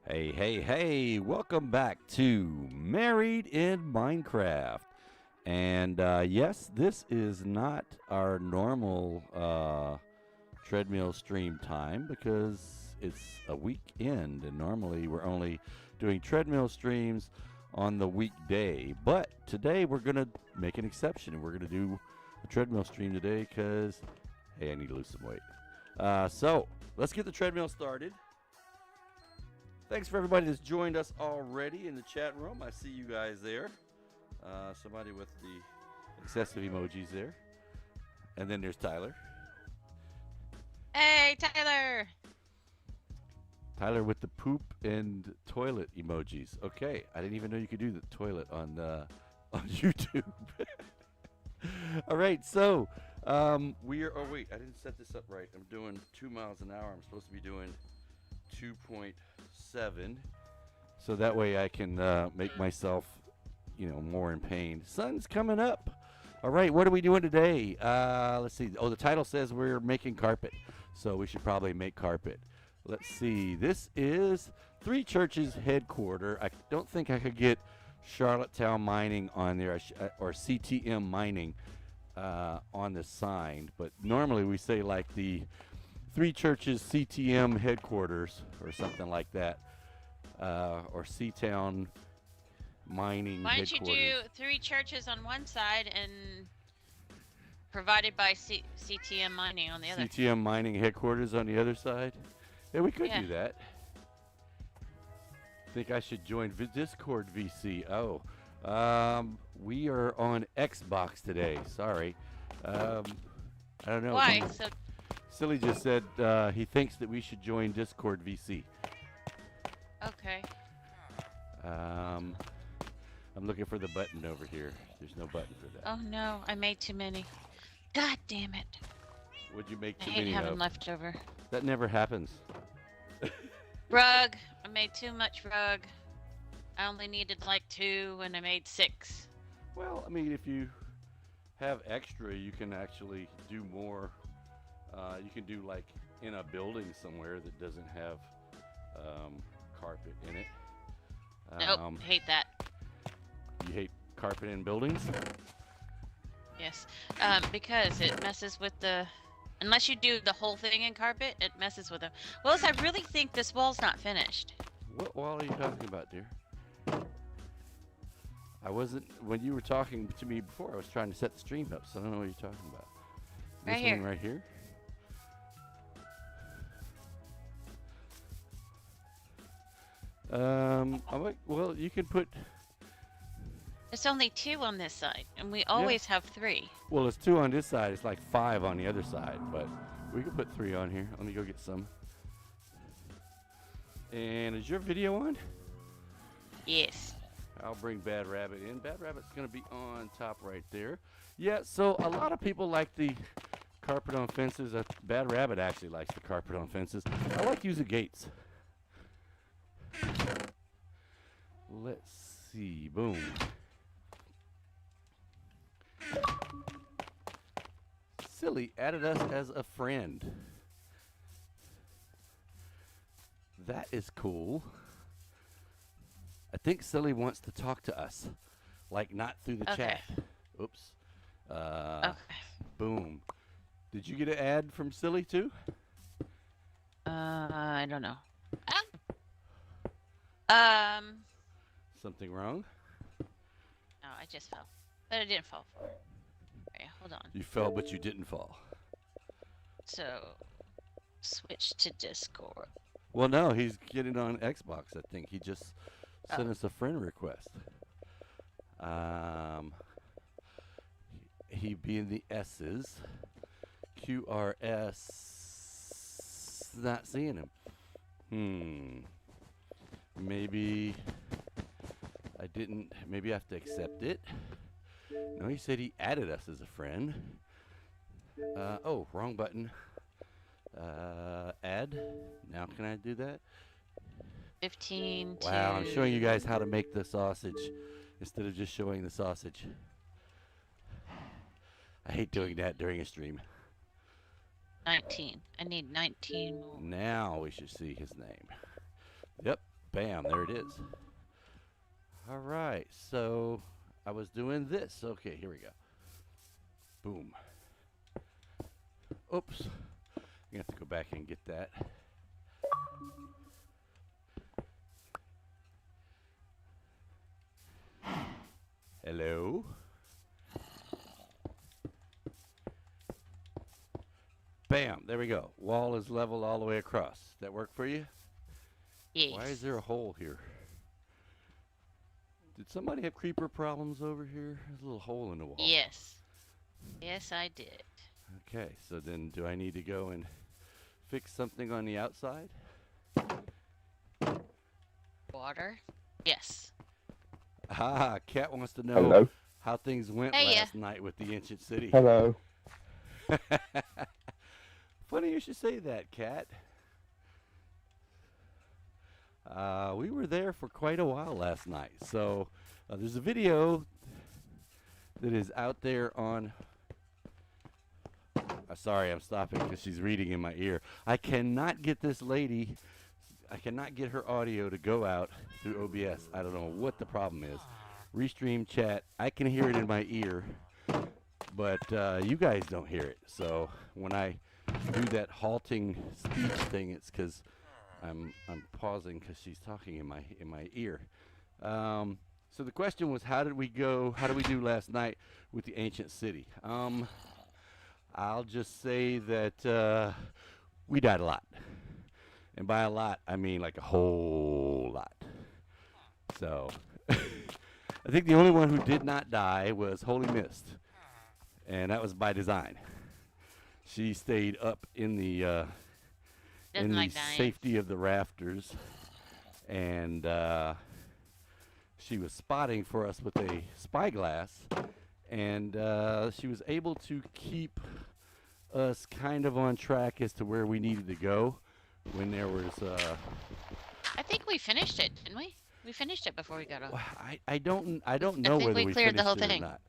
Hey, hey, hey, welcome back to Married in Minecraft. And yes, this is not our normal treadmill stream time because it's a weekend. And normally we're only doing treadmill streams on the weekday. But today we're going to make an exception. We're going to do a treadmill stream today because, hey, I need to lose some weight. So let's get the treadmill started. Thanks for everybody that's joined us already in the chat room. I see you guys there. Somebody with the excessive emojis there. And then there's Tyler. Hey, Tyler! Tyler with the poop and toilet emojis. Okay, I didn't even know you could do the toilet on YouTube. All right, so we are. Oh wait, I didn't set this up right. I'm doing 2 miles an hour. I'm supposed to be doing 2.7, so that way I can make myself, more in pain. Sun's coming up. All right, what are we doing today? Let's see. Oh, the title says we're making carpet, so we should probably make carpet. Let's see. This is Three Churches headquarters. I don't think I could get Charlottetown Mining on there, or CTM Mining on the sign, but normally we say like the Three Churches CTM headquarters or something like that, or C-Town Mining Why don't you headquarters. do Three Churches on one side and provided by CTM Mining on the other? CTM Mining headquarters on the other side? Yeah, we could Yeah. do that. Think I should join Discord VC. Oh, we are on Xbox today. Sorry. I don't know. Why? So Silly just said he thinks that we should join Discord VC. okay. I'm looking for the button over here. There's no button for that. Oh no, I made too many. God damn it! Would you make I too hate many having of? leftover. That never happens. Rug. I made too much rug. I only needed like 2, and I made 6. Well, I mean, if you have extra, you can actually do more. You can do like in a building somewhere that doesn't have carpet in it. Nope, hate that. You hate carpet in buildings? Yes, because it messes with the. Unless you do the whole thing in carpet, it messes with them. Willis, I really think this wall's not finished. What wall are you talking about, dear? I wasn't, when you were talking to me before, I was trying to set the stream up, so I don't know what you're talking about. Right This here. one right here? I'm like, well, you can put, There's only 2 on this side, and we always have 3. well, it's 2 on this side, it's like 5 on the other side, but we can put 3 on here. Let me go get some. And is your video on? Yes. I'll bring Bad Rabbit in. Bad Rabbit's going to be on top right there. Yeah, so a lot of people like the carpet on fences. Bad Rabbit actually likes the carpet on fences. I like using gates. Let's see. Boom. Silly added us as a friend. That is cool. I think Silly wants to talk to us, like not through the Okay. chat. Oops. Okay. Boom. Did you get an ad from Silly too? I don't know. Something wrong? No, I just fell. But I didn't fall for it. Okay, hold on. You fell, but you didn't fall. So, switch to Discord. Well, no, he's getting on Xbox. I think he just sent Oh. us a friend request. He being the S's. QRS. Not seeing him. Maybe I didn't. Maybe I have to accept it. No, he said he added us as a friend. Oh, wrong button. Add. Now can I do that? 15 to... Wow, I'm showing you guys how to make the sausage instead of just showing the sausage. I hate doing that during a stream. 19. I need 19 more. Now we should see his name. Yep, Bam, there it is. All right, so I was doing this. Okay, here we go. Boom. Oops. You have to go back and get that. Hello. Bam, there we go. Wall is level all the way across. That work for you? Yes. Why is there a hole here? Did somebody have creeper problems over here? There's a little hole in the wall. Yes. Yes, I did. Okay, so then do I need to go and fix something on the outside? Water? Yes. Ah, Kat wants to know Hello. how things went Hey, last night with the Ancient City. Hello. Funny you should say that, Kat. We were there for quite a while last night. So there's a video that is out there on... sorry, I'm stopping because she's reading in my ear. I cannot get this lady... I cannot get her audio to go out through OBS. I don't know what the problem is. Restream chat. I can hear it in my ear, but you guys don't hear it. So when I do that halting speech thing, it's because I'm pausing because she's talking in my ear. So the question was, how did we go? How did we do last night with the Ancient City? I'll just say that we died a lot. And by a lot, I mean like a whole lot. So, I think the only one who did not die was Holy Mist. And that was by design. She stayed up in the safety of the rafters. And she was spotting for us with a spyglass. And she was able to keep us kind of on track as to where we needed to go. When there was I think we finished it, didn't we? We finished it before we got off. I don't know I think whether we we cleared finished the whole it or thing. not.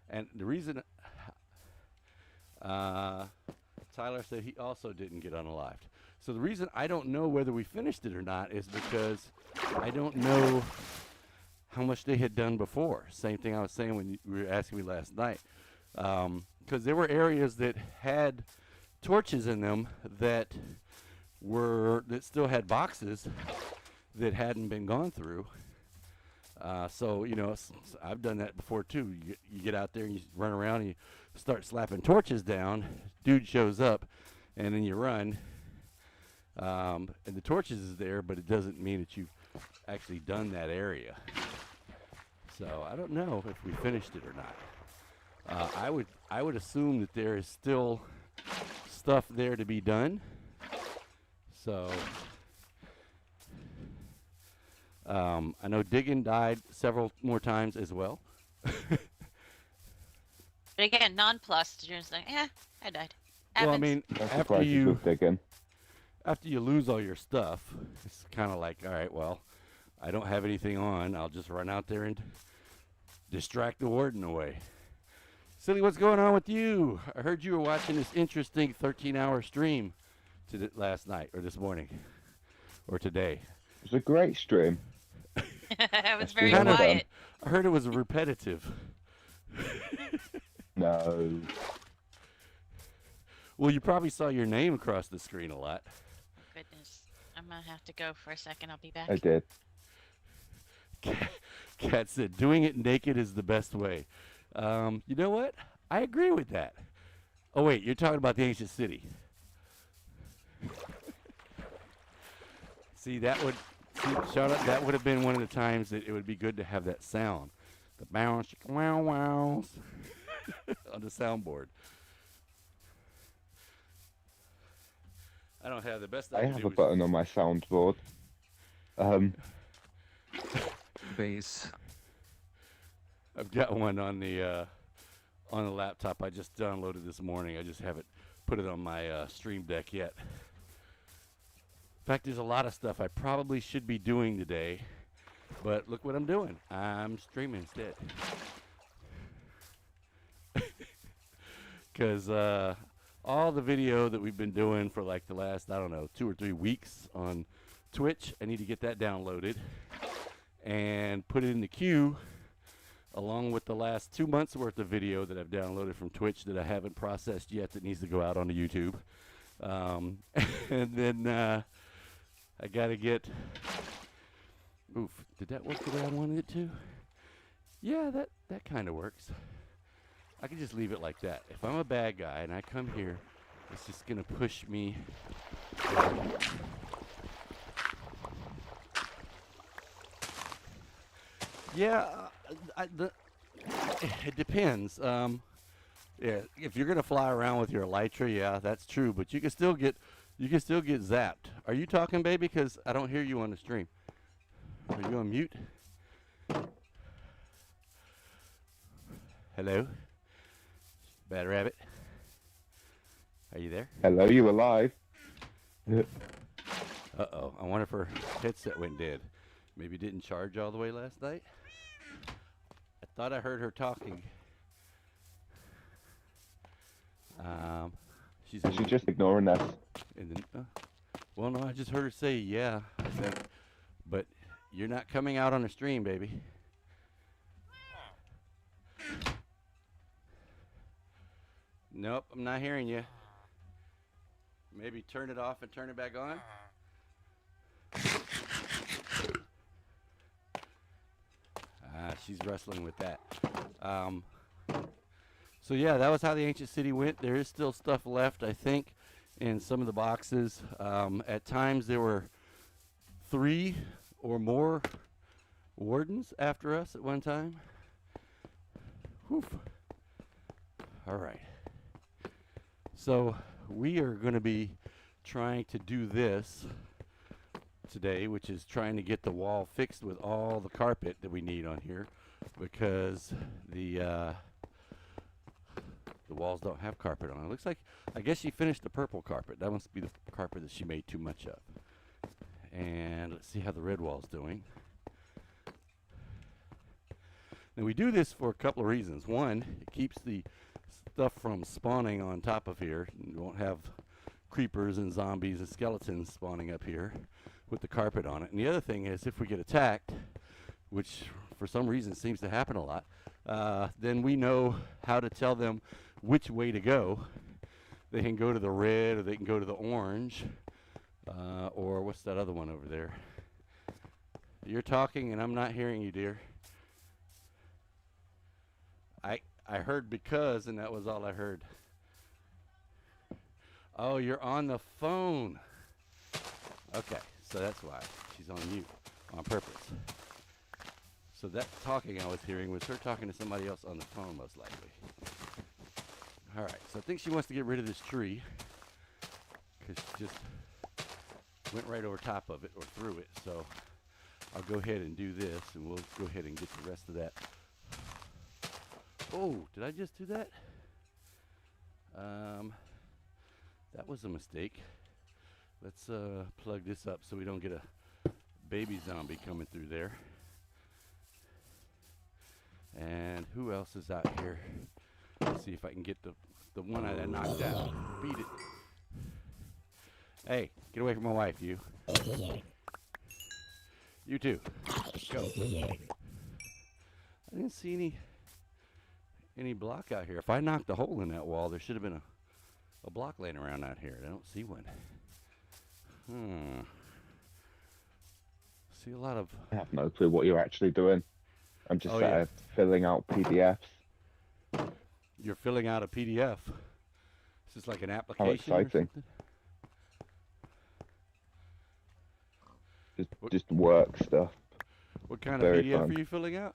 And the reason Tyler said he also didn't get unalived. So the reason I don't know whether we finished it or not is because I don't know how much they had done before. Same thing I was saying when you were asking me last night. Because there were areas that had torches in them that still had boxes that hadn't been gone through. So you know, I've done that before too. You get out there and you run around and you start slapping torches down. Dude shows up, and then you run. And the torches is there, but it doesn't mean that you've actually done that area. So I don't know if we finished it or not. I would assume that there is still stuff there to be done. So I know Diggin died several more times as well. But again, nonplussed. You're just like, yeah, I died. Well, I Happens. mean, No after surprises you with digging. lose all your stuff, it's kind of like, all right, well, I don't have anything on. I'll just run out there and distract the warden away. Silly, what's going on with you? I heard you were watching this interesting 13-hour stream last night, or this morning, or today. It was a great stream. I was very Kind of, quiet. I heard it was repetitive. No. Well, you probably saw your name across the screen a lot. Goodness. I'm going to have to go for a second. I'll be back. I did. Kat said, doing it naked is the best way. You know what? I agree with that. Oh, wait, you're talking about the Ancient City. See, Charlotte, that would have been one of the times that it would be good to have that sound. The bounce, wow, wows on the soundboard. I don't have the best I can have do a is- button on my soundboard. Bass. I've got one on the laptop I just downloaded this morning. I just haven't put it on my Stream Deck yet. In fact, there's a lot of stuff I probably should be doing today, but look what I'm doing. I'm streaming instead. Because all the video that we've been doing for like the last, I don't know, 2 or 3 weeks on Twitch. I need to get that downloaded and put it in the queue along with the last 2 months worth of video that I've downloaded from Twitch that I haven't processed yet that needs to go out onto YouTube. And then I got to get... Oof, did that work the way I wanted it to? Yeah, that kind of works. I can just leave it like that. If I'm a bad guy and I come here, it's just going to push me. Yeah, it depends. Yeah, if you're gonna fly around with your elytra, yeah, that's true. But you can still get zapped. Are you talking, baby? Because I don't hear you on the stream. Are you on mute? Hello, Bad Rabbit. Are you there? Hello, you alive? Uh-oh. I wonder if her headset went dead. Maybe it didn't charge all the way last night. I thought I heard her talking. She's just ignoring us. and then, well, no, I just heard her say, yeah, I think. But you're not coming out on the stream, baby. Nope, I'm not hearing you. Maybe turn it off and turn it back on. She's wrestling with that. So yeah, that was how the ancient city went. There is still stuff left, I think, in some of the boxes. At times there were 3 or more wardens after us at one time. Whew. All right. So we are going to be trying to do this today, which is trying to get the wall fixed with all the carpet that we need on here, because the walls don't have carpet on. It looks like, I guess she finished the purple carpet. That must be the carpet that she made too much of. And let's see how the red wall's doing. Now we do this for a couple of reasons. One, it keeps the stuff from spawning on top of here. You won't have creepers and zombies and skeletons spawning up here with the carpet on it. And the other thing is, if we get attacked, which for some reason seems to happen a lot, then we know how to tell them which way to go. They can go to the red, or they can go to the orange, or what's that other one over there? You're talking and I'm not hearing you, dear. I heard because, and that was all I heard. Oh, you're on the phone. Okay, so that's why she's on mute on purpose. So that talking I was hearing was her talking to somebody else on the phone, most likely. All right, so I think she wants to get rid of this tree because she just went right over top of it or through it. So I'll go ahead and do this, and we'll go ahead and get the rest of that. Oh, did I just do that? That was a mistake. Let's plug this up so we don't get a baby zombie coming through there. And who else is out here? Let's see if I can get the one I knocked out. Beat it. Hey, get away from my wife, you. You too. Go. I didn't see any block out here. If I knocked a hole in that wall, there should have been a block laying around out here. I don't see one. See a lot of... I have no clue what you're actually doing. I'm just Oh, yeah. filling out PDFs. You're filling out a PDF. Is this like an application? How exciting. Or something? Just work stuff. What kind Very of PDF fun. are you filling out?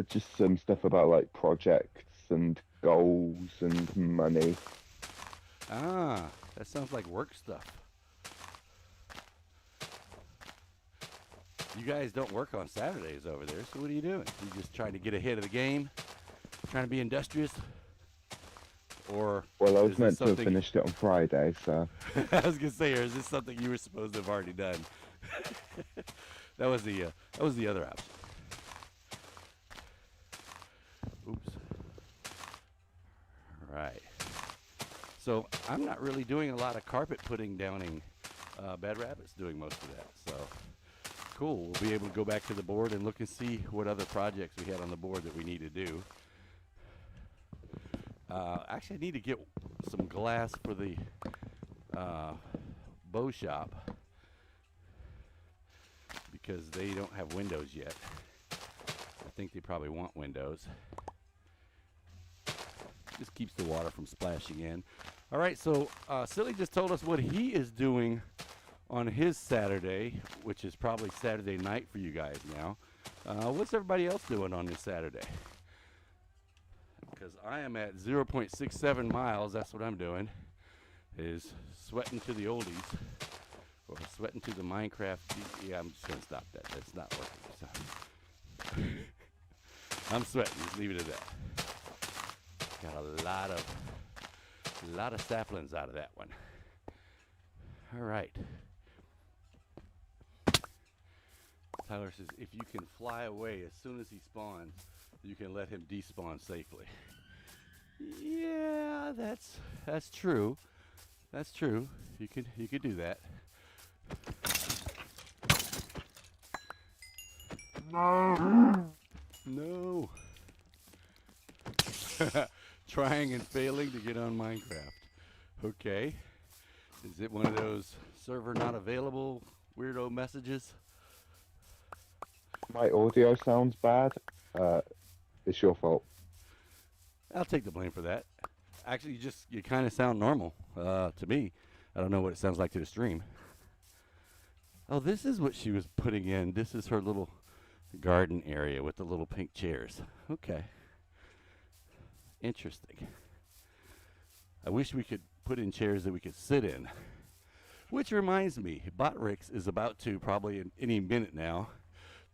Just some stuff about like projects and goals and money. Ah, that sounds like work stuff. You guys don't work on Saturdays over there, so what are you doing? You just trying to get ahead of the game? Trying to be industrious? Or Well, I is was this meant to have something- finished it on Friday, so I was gonna say, or is this something you were supposed to have already done? that was the other option. Oops. All right. So I'm not really doing a lot of carpet putting downing. Bad Rabbit's doing most of that. So cool. We'll be able to go back to the board and look and see what other projects we had on the board that we need to do. Actually, I need to get some glass for the bow shop because they don't have windows yet. I think they probably want windows. Just keeps the water from splashing in. All right, so Silly just told us what he is doing on his Saturday, which is probably Saturday night for you guys now. What's everybody else doing on this Saturday? Because I am at 0.67 miles. That's what I'm doing, is sweating to the oldies, or sweating to the Minecraft. Yeah, I'm just going to stop that. That's not working. So I'm sweating. Just leave it at that. Got a lot of saplings out of that one. All right. Tyler says, if you can fly away as soon as he spawns, you can let him despawn safely. Yeah, that's true. That's true. You could do that. No. Trying and failing to get on Minecraft. Okay. Is it one of those server not available weirdo messages? My audio sounds bad. It's your fault. I'll take the blame for that. Actually, you kind of sound normal to me. I don't know what it sounds like to the stream. Oh, this is what she was putting in. This is her little garden area with the little pink chairs. Okay. Interesting. I wish we could put in chairs that we could sit in. Which reminds me, Botrix is about to, probably in any minute now,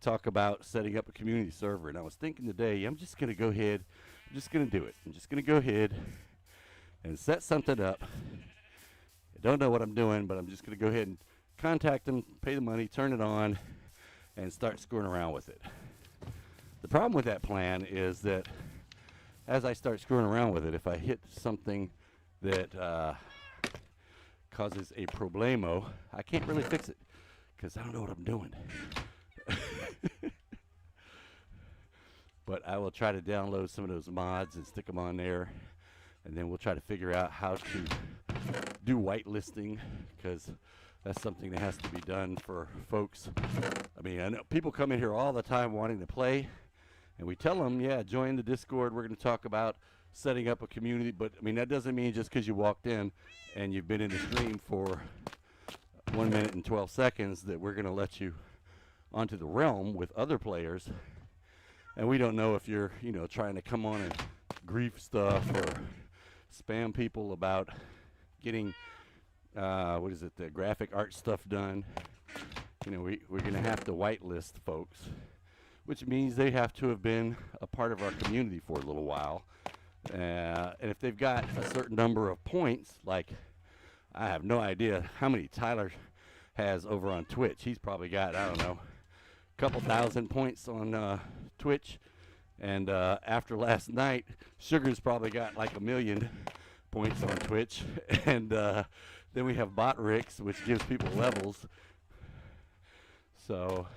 talk about setting up a community server. And I was thinking today, I'm just going to go ahead, I'm just going to do it. I'm just going to go ahead and set something up. I don't know what I'm doing, but I'm just going to go ahead and contact them, pay the money, turn it on, and start screwing around with it. The problem with that plan is that as I start screwing around with it, if I hit something that causes a problemo, I can't really fix it because I don't know what I'm doing. But I will try to download some of those mods and stick them on there, and then we'll try to figure out how to do whitelisting, because that's something that has to be done for folks. I mean, I know people come in here all the time wanting to play, and we tell them, yeah, join the Discord. We're going to talk about setting up a community. But, I mean, that doesn't mean just because you walked in and you've been in the stream for 1 minute and 12 seconds that we're going to let you onto the realm with other players. And we don't know if you're, trying to come on and grief stuff or spam people about getting, the graphic art stuff done. We're going to have to whitelist folks, which means they have to have been a part of our community for a little while. And if they've got a certain number of points, like I have no idea how many Tyler has over on Twitch. He's probably got, I don't know, a couple thousand points on Twitch. And after last night, Sugar's probably got like 1 million points on Twitch. And then we have Botrix, which gives people levels. So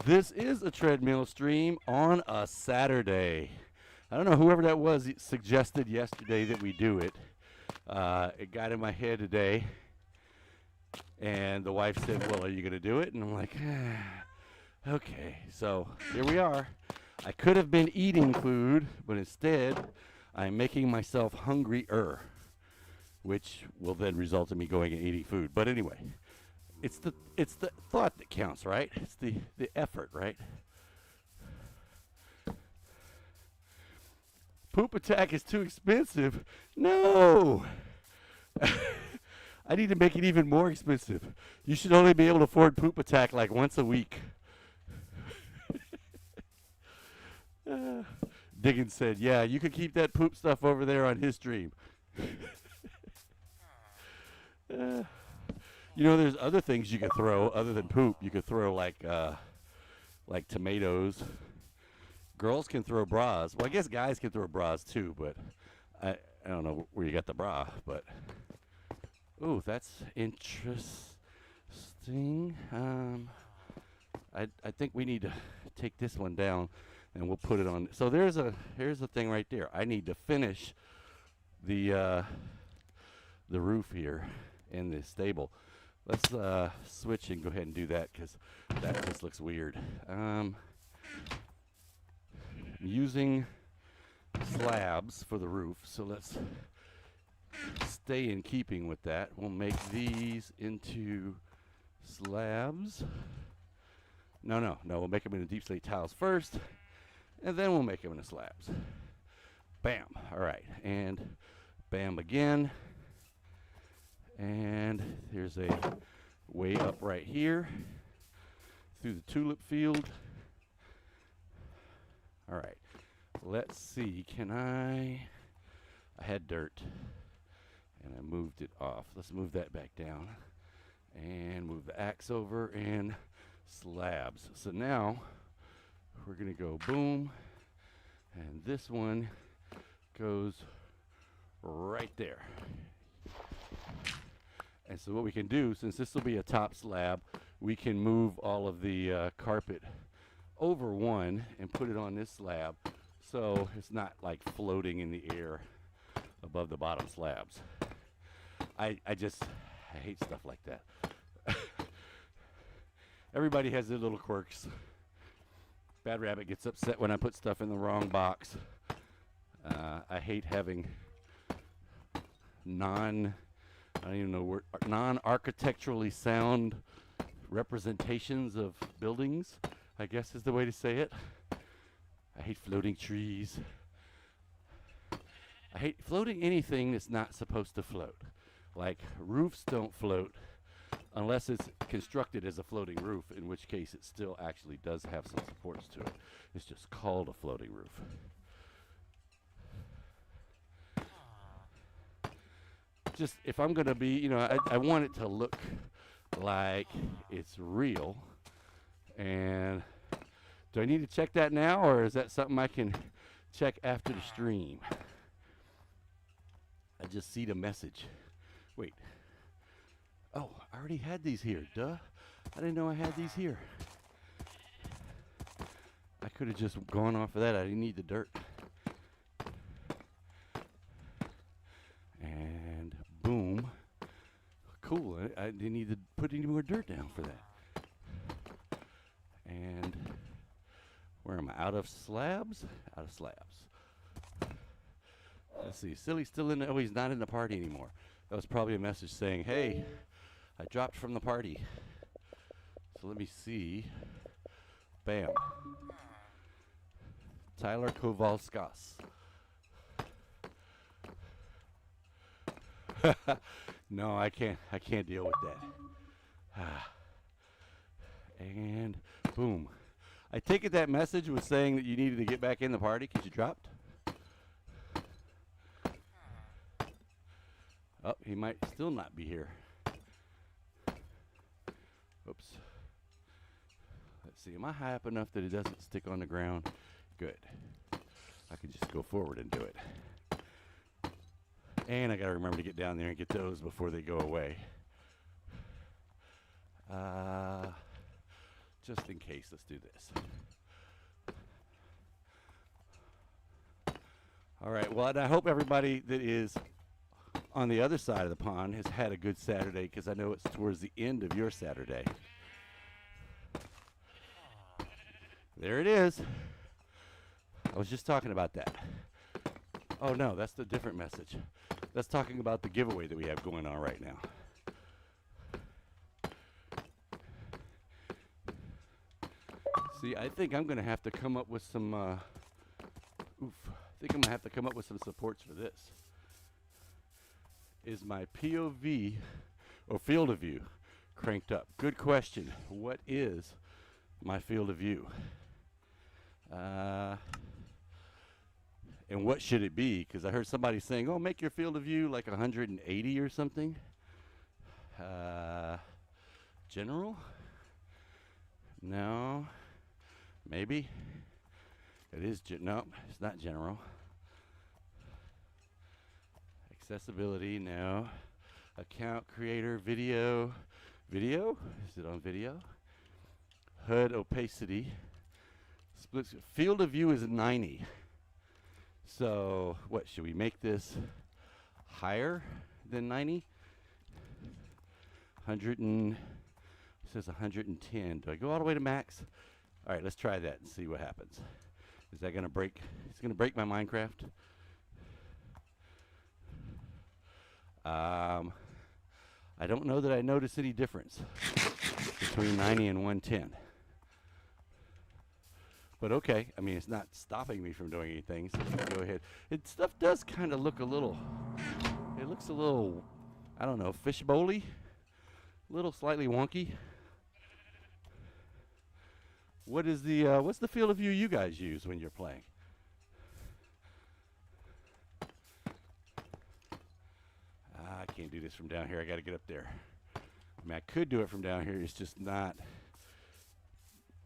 this is a treadmill stream on a Saturday. I don't know, whoever that was suggested yesterday that we do it. It got in my head today. And the wife said, well, are you going to do it? And I'm like, okay. So here we are. I could have been eating food, but instead I'm making myself hungrier, which will then result in me going and eating food. But anyway, it's the thought that counts, right? It's the effort, right? Poop Attack is too expensive. No. I need to make it even more expensive. You should only be able to afford Poop Attack like once a week. Diggins said, yeah, you could keep that poop stuff over there on his stream. There's other things you could throw other than poop. You could throw like tomatoes. Girls can throw bras. Well, I guess guys can throw bras too, but I don't know where you got the bra, but ooh, that's interesting. I think we need to take this one down, and we'll put it on. So here's the thing right there. I need to finish the roof here in the stable. Let's switch and go ahead and do that because that just looks weird. I'm using slabs for the roof, so let's stay in keeping with that. We'll make these into slabs. No, we'll make them into deep slate tiles first, and then we'll make them into slabs. Bam. All right, and bam again. And there's a way up right here through the tulip field. All right, let's see. I had dirt and I moved it off. Let's move that back down and move the axe over and slabs. So now we're gonna go boom, and this one goes right there. And so what we can do, since this will be a top slab, we can move all of the carpet over one and put it on this slab so it's not like floating in the air above the bottom slabs. I hate stuff like that. Everybody has their little quirks. Bad Rabbit gets upset when I put stuff in the wrong box. I hate having non-architecturally sound representations of buildings, I guess is the way to say it. I hate floating trees. I hate floating anything that's not supposed to float. Like roofs don't float unless it's constructed as a floating roof, in which case it still actually does have some supports to it. It's just called a floating roof. Just if I'm gonna be, I want it to look like it's real. And do I need to check that now, or is that something I can check after the stream? I just see the message. Wait. Oh, I already had these here. Duh. I didn't know I had these here. I could have just gone off of that. I didn't need the dirt. And boom. Cool. I didn't need to put any more dirt down for that. And where am I? Out of slabs? Out of slabs. Let's see. Silly's still in. Oh, he's not in the party anymore. That was probably a message saying, hey, I dropped from the party. So let me see. Bam. Tyler Kowalskas. No, I can't deal with that. And boom. I take it that message was saying that you needed to get back in the party because you dropped. Oh, he might still not be here. Oops. Let's see. Am I high up enough that it doesn't stick on the ground? Good. I can just go forward and do it. And I got to remember to get down there and get those before they go away. Just in case, let's do this. All right. Well, and I hope everybody that is on the other side of the pond has had a good Saturday, because I know it's towards the end of your Saturday. There it is. I was just talking about that. Oh, no, that's the different message. That's talking about the giveaway that we have going on right now. See, I think I'm going to have to come up with some, I think I'm going to have to come up with some supports for this. Is my POV, or field of view, cranked up? Good question. What is my field of view? And what should it be? Because I heard somebody saying, oh, make your field of view like 180 or something. General? No. Maybe. It is, no, it's not general. Accessibility, no. Account creator, video. Video? Is it on video? HUD opacity. Split field of view is 90. So, what, should we make this higher than 90? 100 and, it says 110. Do I go all the way to max? All right, let's try that and see what happens. Is that gonna break? It's gonna break my Minecraft. I don't know that I notice any difference between 90 and 110. But okay, I mean, it's not stopping me from doing anything, so go ahead. Stuff does kind of look a little, it looks a little, I don't know, fishbowl-y, a little slightly wonky. What is the, what's the field of view you guys use when you're playing? I can't do this from down here, I gotta get up there. I mean, I could do it from down here, it's just not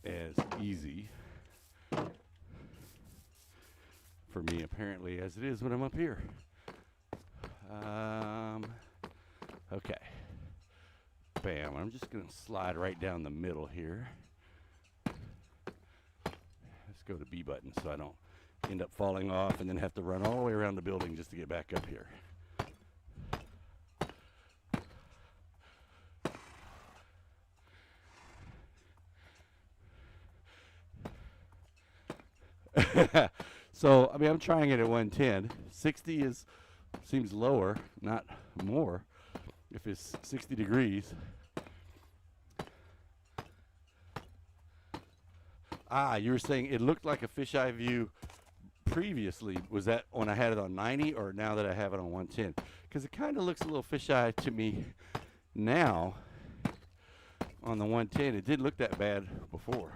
as easy for me apparently as it is when I'm up here. Okay. Bam, I'm just gonna slide right down the middle here. Let's go to B button so I don't end up falling off and then have to run all the way around the building just to get back up here. So, I mean, I'm trying it at 110. 60 seems lower, not more, if it's 60 degrees. Ah, you were saying it looked like a fisheye view previously. Was that when I had it on 90 or now that I have it on 110? Because it kind of looks a little fisheye to me now on the 110. It didn't look that bad before.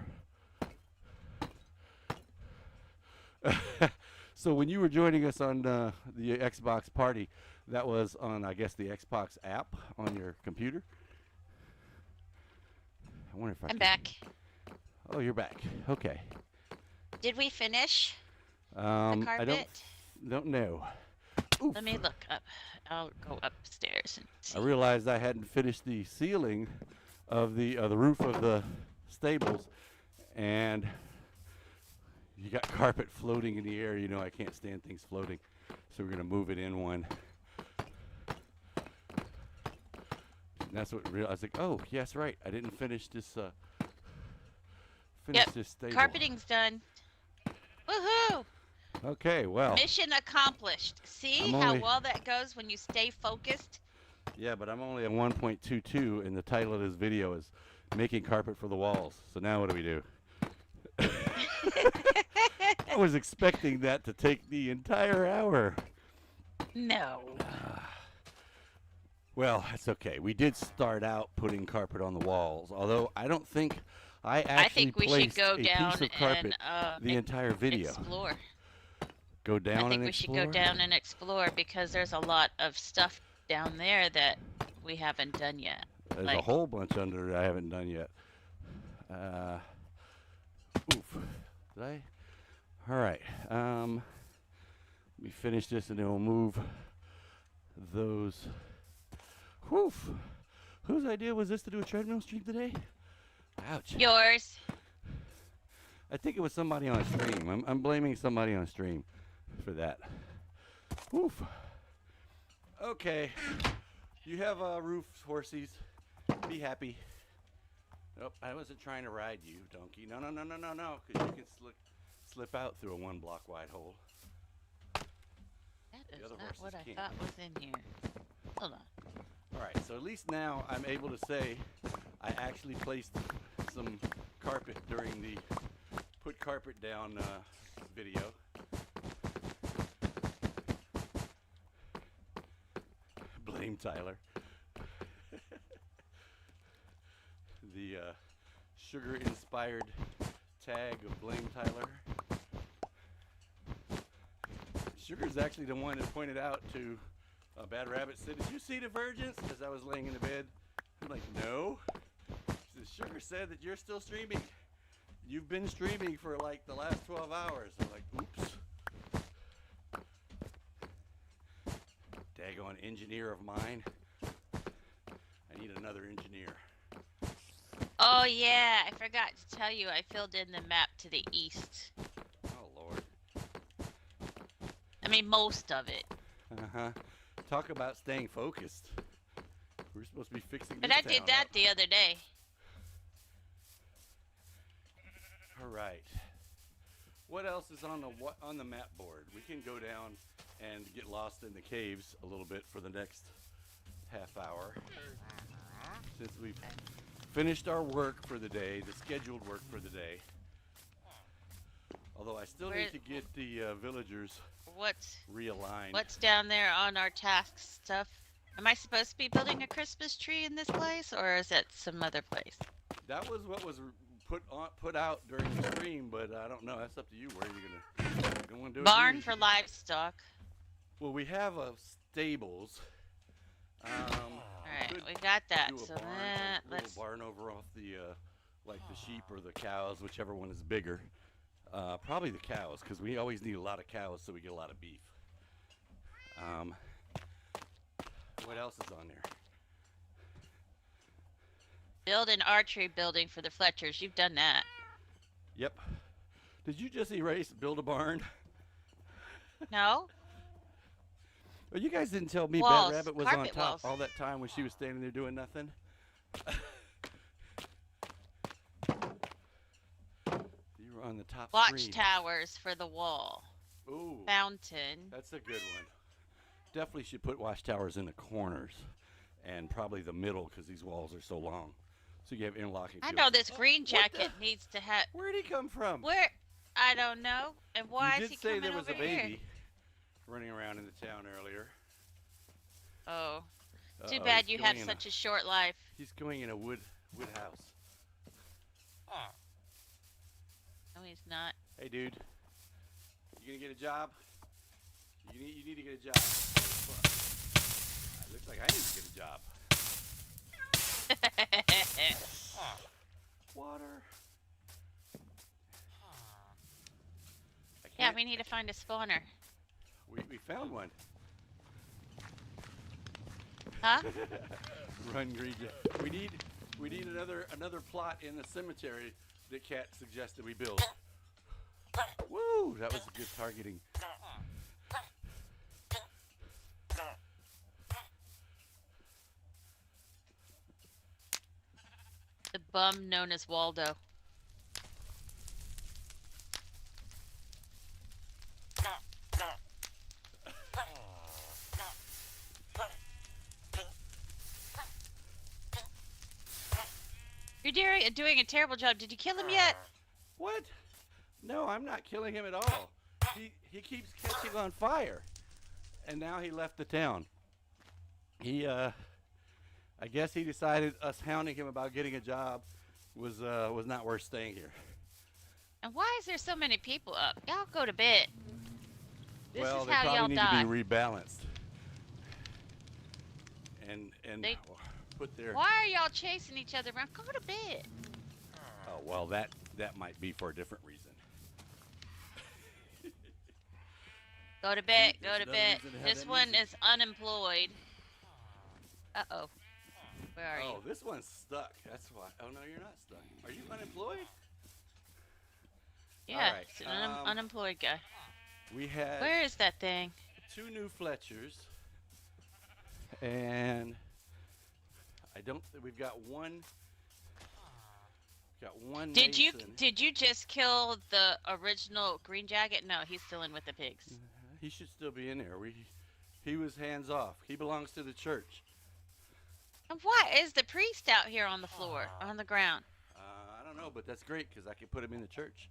So when you were joining us on the Xbox party, that was on, I guess, the Xbox app on your computer? I wonder if I'm back. Oh, you're back. Okay. Did we finish the I carpet? don't know. Oof. Let me look up. I'll go upstairs and see. I realized I hadn't finished the ceiling of the roof of the stables, and you got carpet floating in the air. You know I can't stand things floating, so we're gonna move it in one. And that's what I was like. Oh, yes, right. I didn't finish this. This stable. Carpeting's done. Woohoo! Okay, well. Mission accomplished. See how well that goes when you stay focused? Yeah, but I'm only at 1.22, and the title of this video is "Making Carpet for the Walls." So now what do we do? I was expecting that to take the entire hour. No. Well, that's okay. We did start out putting carpet on the walls, although I don't think I actually think we should placed go a down piece of carpet and the entire video. Explore. Go down I think and we explore? should go down and explore because there's a lot of stuff down there that we haven't done yet. There's like, a whole bunch under that I haven't done yet. Oof. Did I? All right. Let me finish this and then we'll move those. Whew. Whose idea was this to do a treadmill stream today? Ouch. Yours. I think it was somebody on stream. I'm blaming somebody on stream for that. Oof. Okay. You have roof horsies. Be happy. Nope, I wasn't trying to ride you, donkey. No, no, no, no, no, no, because you can slip out through a 1 block wide hole. That is other not horses what I can't. thought was in here. Hold on. All right, so at least now I'm able to say I actually placed some carpet during the put carpet down video. Blame Tyler. The sugar-inspired tag of Blame Tyler. Sugar's actually the one that pointed out to Bad Rabbit said, "Did you see Divergence?" As I was laying in the bed. I'm like, "No." She said, "Sugar said that you're still streaming. You've been streaming for like the last 12 hours. I'm like, "Oops." daggone engineer of mine. I need another engineer. Oh yeah, I forgot to tell you. I filled in the map to the east. Oh Lord. I mean, most of it. Uh-huh. Talk about staying focused. We're supposed to be fixing But this I did town that up. the other day. All right. What else is on the map board? We can go down and get lost in the caves a little bit for the next half hour. Since we've finished our work for the day, the scheduled work for the day. Although I still need to get the villagers realigned. What's down there on our task stuff? Am I supposed to be building a Christmas tree in this place, or is it some other place? That was what was put out during the stream, but I don't know. That's up to you. Where are you gonna do it? Barn for livestock. Well, we have stables. Alright, we got that. Do a So barn, a let's. little barn over off the like the sheep or the cows, whichever one is bigger. Probably the cows, because we always need a lot of cows, so we get a lot of beef. What else is on there? Build an archery building for the Fletchers. You've done that. Yep. Did you just erase build a barn? No? Well, you guys didn't tell me Walls, Bad Rabbit was on carpet top walls. all that time when she was standing there doing nothing. You were on the top screen. Watchtowers for the wall. Ooh, Fountain. that's a good one. Definitely should put watchtowers in the corners and probably the middle because these walls are so long. So you have interlocking. I fields. know this green what jacket needs to have. Where'd he come from? Where? I don't know. And why you is he did say coming there was over a baby here? running around in the town earlier. Oh, too Uh-oh, bad he's you going had in such a short life. He's going in a wood house. No, he's not. Hey, dude. You gonna get a job? You need to get a job. It looks like I need to get a job. Water. I Yeah, can't- we need to find a spawner. we found one. Huh? Run, Green. We need another plot in the cemetery that Kat suggested we build. Woo! That was a good targeting. The bum known as Waldo. You're doing a terrible job. Did you kill him yet? What? No, I'm not killing him at all. He keeps catching on fire, and now he left the town. I guess he decided us hounding him about getting a job was not worth staying here. And why is there so many people up? Y'all go to bed. This Well, is they how y'all probably need die. to be rebalanced and put their. Why are y'all chasing each other around? Go to bed. Oh well, that might be for a different reason. Go to bed. There's Go to another bed. reason to have This that one music. is unemployed. Uh-oh. Where are Oh, you? this one's stuck. That's why. Oh no, you're not stuck. Are you unemployed? Yeah, right, it's an unemployed guy. We had Where is that thing? 2 new Fletchers, and I don't. We've got one. Got one. Did Mason. you just kill the original green jacket? No, he's still in with the pigs. He should still be in there. He was hands off. He belongs to the church. And why is the priest out here on the floor, on the ground, I don't know, but that's great because I can put him in the church.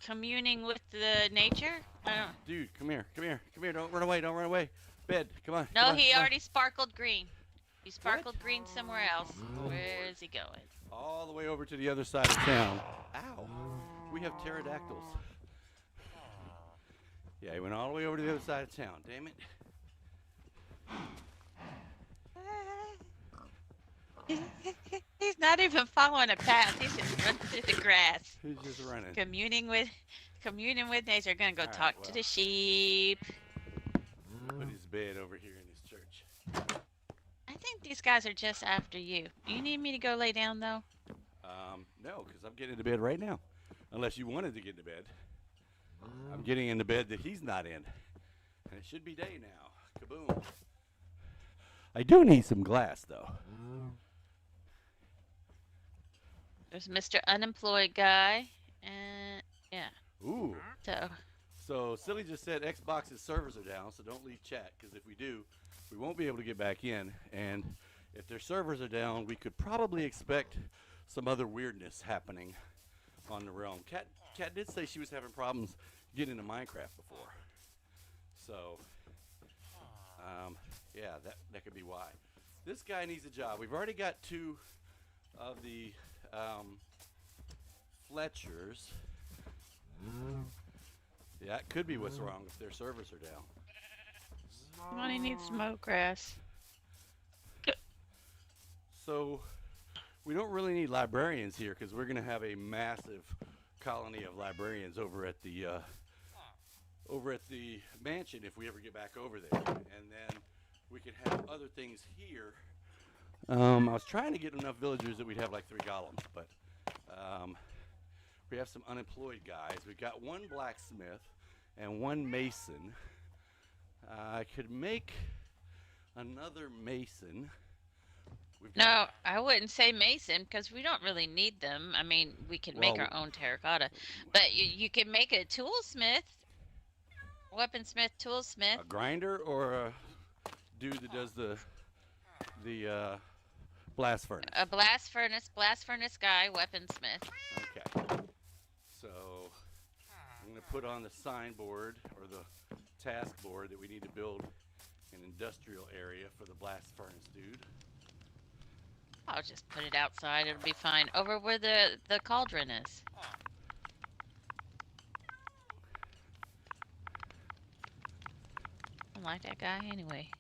communing with the nature? I don't. Dude, come here, come here, come here! Don't run away! Don't run away! Bed, come on. No, come on, he come on. already sparkled green. He sparkled green somewhere else. Where is he going? All the way over to the other side of town. Ow! We have pterodactyls. Yeah, he went all the way over to the other side of town. Damn it! He's not even following a path. He's just running through the grass. He's just running. Communing with nature. Gonna go All right, talk to well. the sheep. Put his bed over here. these guys are just after you. Do you need me to go lay down though? No, because I'm getting into bed right now. Unless you wanted to get into bed. I'm getting into bed that he's not in. And it should be day now. Kaboom. I do need some glass, though. There's Mr. Unemployed guy, and yeah. Ooh. So Silly just said Xbox's servers are down, so don't leave chat, because if we do, we won't be able to get back in. And if their servers are down, we could probably expect some other weirdness happening on the realm. Kat did say she was having problems getting into Minecraft before. So, yeah, that could be why. This guy needs a job. We've already got 2 of the Fletchers. Yeah, it could be what's wrong if their servers are down. somebody needs smoke grass. So we don't really need librarians here because we're going to have a massive colony of librarians over at the mansion if we ever get back over there, and then we could have other things here. I was trying to get enough villagers that we'd have like 3 golems, but we have some unemployed guys. We've got 1 blacksmith and 1 mason. I could make another mason. No, I wouldn't say mason because we don't really need them. I mean, we can make our own terracotta, but you can make a toolsmith, weaponsmith, toolsmith. A grinder or a dude that does the blast furnace? A blast furnace guy, weaponsmith. Okay. So I'm going to put on the signboard or the task board that we need to build an industrial area for the blast furnace dude. I'll just put it outside. It'll be fine. Over where the cauldron is. I don't like that guy anyway.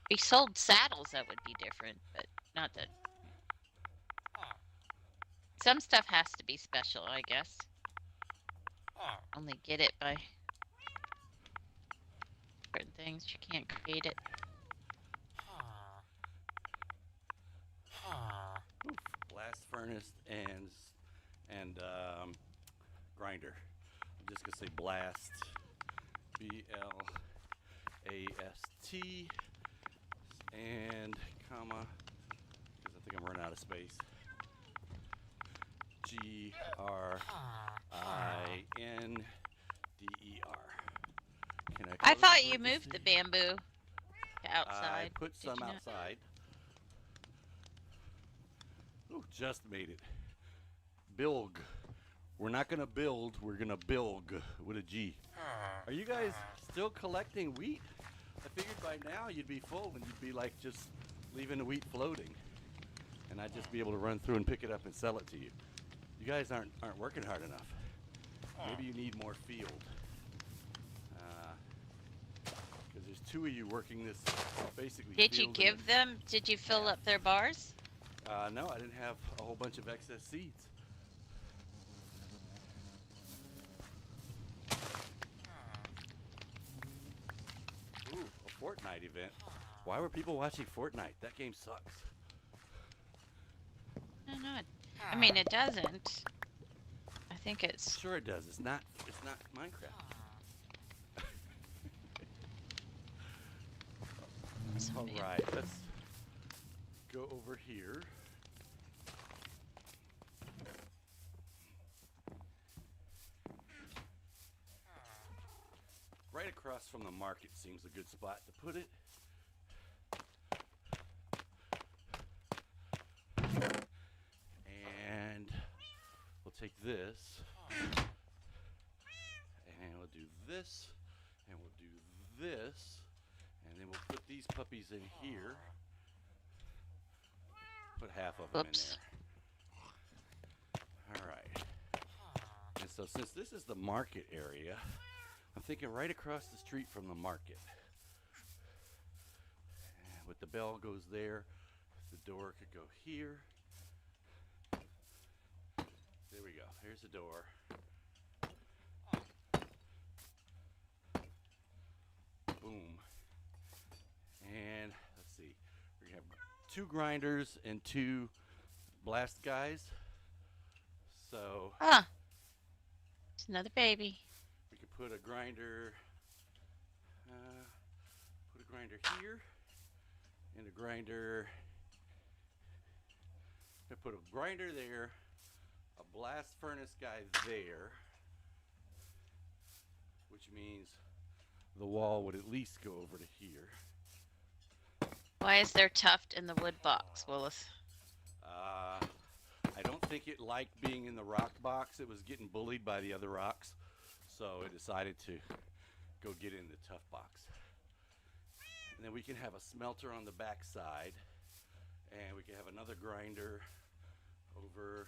If he sold saddles, that would be different, but not that. Some stuff has to be special, I guess. Only get it by certain things. You can't create it. Oof, blast furnace and grinder. I'm just gonna say blast, B-L-A-S-T, and comma, because I think I'm running out of space. G-R-I-N-D-E-R. I thought you moved the bamboo to outside. I put Did some you not? outside. Ooh, just made it. Bilg. We're not gonna build, we're gonna bilg with a G. Are you guys still collecting wheat? I figured by now you'd be full and you'd be like just leaving the wheat floating. And I'd just be able to run through and pick it up and sell it to you. You guys aren't working hard enough. Maybe you need more field. Because there's 2 of you working this basically. Did you field give them? Did you fill up their bars? No, I didn't have a whole bunch of excess seeds. Ooh, a Fortnite event. Why were people watching Fortnite? That game sucks. No, no. I mean, it doesn't. I think it's. Sure it does. It's not Minecraft. All right, let's go over here. Right across from the market seems a good spot to put it. And we'll take this, and we'll do this, and we'll do this, and then we'll put these puppies in here. Put half of them Oops. in there. All right. And so since this is the market area, I'm thinking right across the street from the market. And with the bell goes there, the door could go here. There we go. Here's the door. 2 grinders and 2 blast guys. So Ah, it's another baby. we could put a grinder here and a grinder. I put a grinder there, a blast furnace guy there, which means the wall would at least go over to here. Why is there tuft in the wood box, Willis? I don't think it liked being in the rock box. It was getting bullied by the other rocks, so it decided to go get in the tough box. And then we can have a smelter on the back side, and we can have another grinder over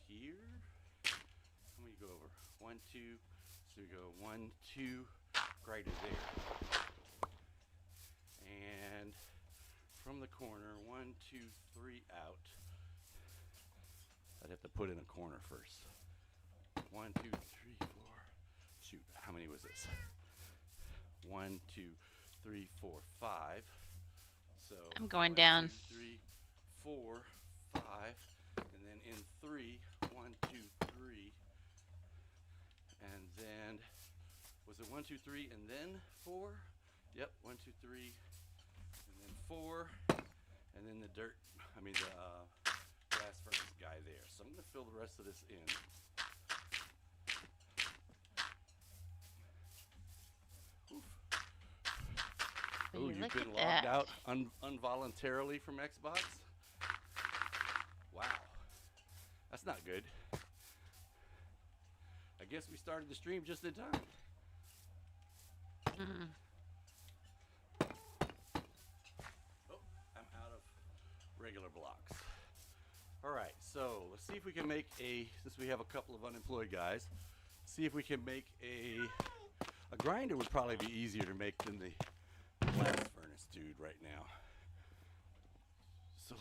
here. How many go over? 1, 2. So we go 1, 2, grinder there. And from the corner, 1, 2, 3 out. I'd have to put in a corner first. 1, 2, 3, 4. Shoot, how many was this? 1, 2, 3, 4, 5. So I'm going 1, down. 2, 3, 4, 5, and then in 3, 1, 2, 3, and then was it 1, 2, 3, and then 4? Yep, 1, 2, 3, and then 4, and then the glass furnace guy there. So I'm going to fill the rest of this in. Oh, you've been logged out involuntarily from Xbox? Wow. That's not good. I guess we started the stream just in time. Mm. Oh, I'm out of regular blocks. All right, so let's see if we can make since we have a couple of unemployed guys, see if we can make a grinder would probably be easier to make than the blast furnace dude right now. So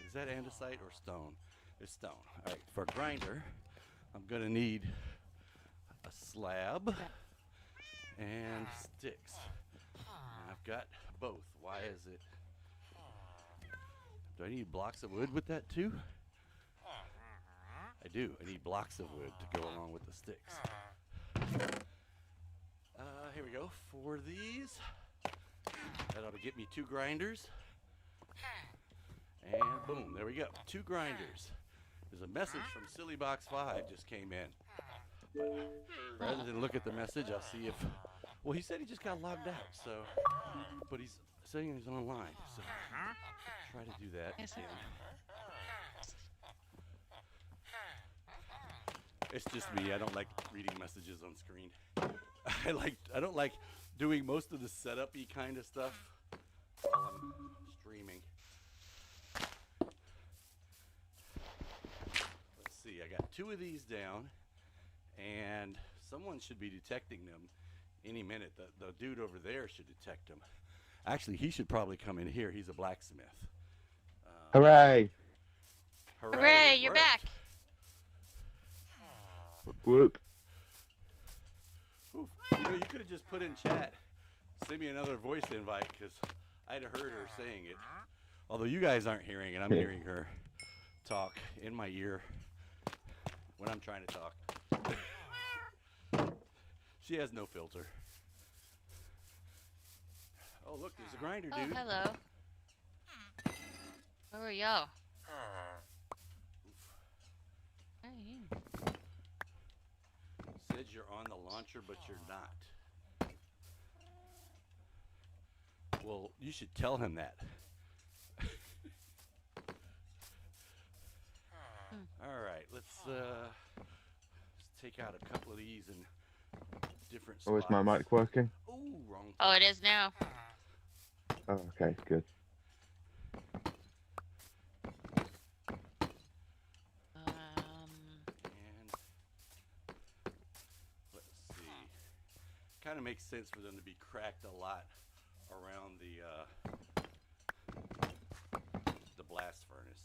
is that andesite or stone? It's stone. All right, for a grinder, I'm gonna need a slab and sticks. And I've got both. Why is it? Do I need blocks of wood with that too? I do. I need blocks of wood to go along with the sticks. Here we go. 4 of these. That ought to get me 2 grinders. And boom, there we go. 2 grinders. There's a message from SillyBox5 just came in. But rather than look at the message, I'll see if... Well, he said he just got logged out, so... But he's saying he's online, so... Try to do that. Yes, It's just me. I don't like reading messages on screen. I don't like doing most of the setup-y kind of stuff while I'm streaming. Let's see. I got 2 of these down, and someone should be detecting them any minute. The dude over there should detect them. Actually, he should probably come in here. He's a blacksmith. Hooray! Hooray, it you're worked. back. Whoop. Oof. You could have just put in chat, send me another voice invite, because I'd have heard her saying it. Although you guys aren't hearing it, I'm hearing her talk in my ear when I'm trying to talk. She has no filter. Oh, look, there's a grinder, Oh, dude. hello. Where are y'all? Says you're on the launcher, but you're not. Well, you should tell him that. All right, let's take out a couple of these in different spots. Oh, is my mic working? Ooh, wrong. Oh, it is now. Oh, okay, good. And let's see. Kind of makes sense for them to be cracked a lot around the blast furnace.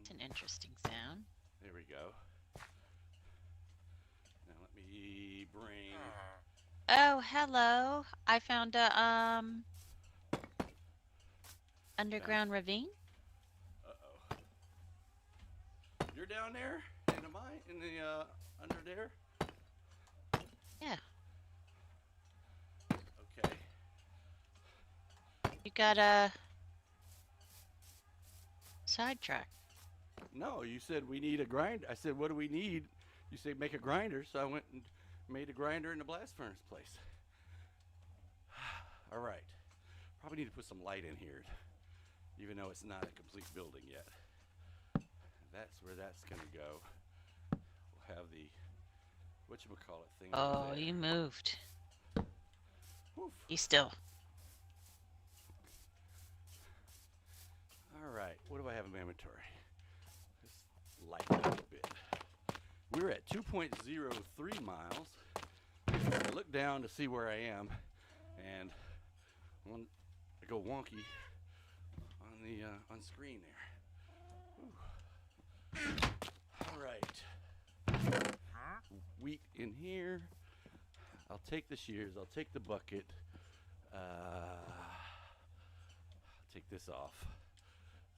It's an interesting sound. There we go. Now let me bring Oh, hello. I found a underground ravine. Uh-oh. You're down there in the mine, in the under there. Yeah. Okay. You got a sidetrack. No, you said we need a grinder. I said, what do we need? You said make a grinder, so I went and made a grinder in the blast furnace place. All right. Probably need to put some light in here, even though it's not a complete building yet. That's where that's going to go. We'll have the, whatchamacallit thing over Oh, there. you moved. Woof. You still. All right. What do I have in my inventory? Just lighten it up a bit. We're at 2.03 miles. I look down to see where I am, and I go wonky on the on screen there. Whew. All right. Wheat in here. I'll take the shears. I'll take the bucket. I'll take this off.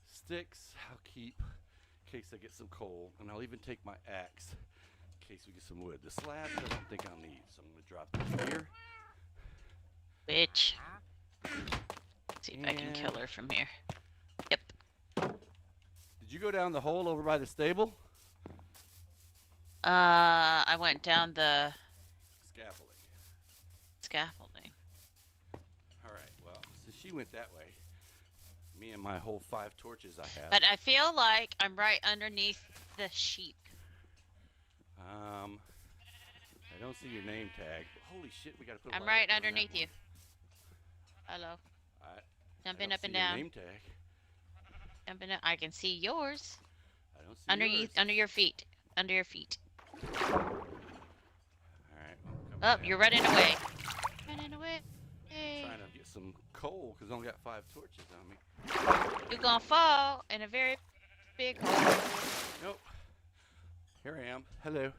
Sticks I'll keep in case I get some coal, and I'll even take my axe in case we get some wood. The slabs I don't think I'll need, so I'm going to drop this here. Bitch. See if I can kill her from here. Yep. Did you go down the hole over by the stable? I went down the Scaffolding. scaffolding. All right, well, so she went that way. Me and my whole 5 torches I have. But I feel like I'm right underneath the sheep. I don't see your name tag. Holy shit, we gotta put a I'm light right up on that underneath you. one. Hello. I Jumping don't up and see your down. name tag. Jumping up. I can see yours. I don't see Under yours. you, under your feet. Under your feet. All right. Well, Oh, you're running away. Running away. trying to get some coal because I only got 5 torches on me. You're gonna fall in a very big hole. Nope. Here I am. Hello.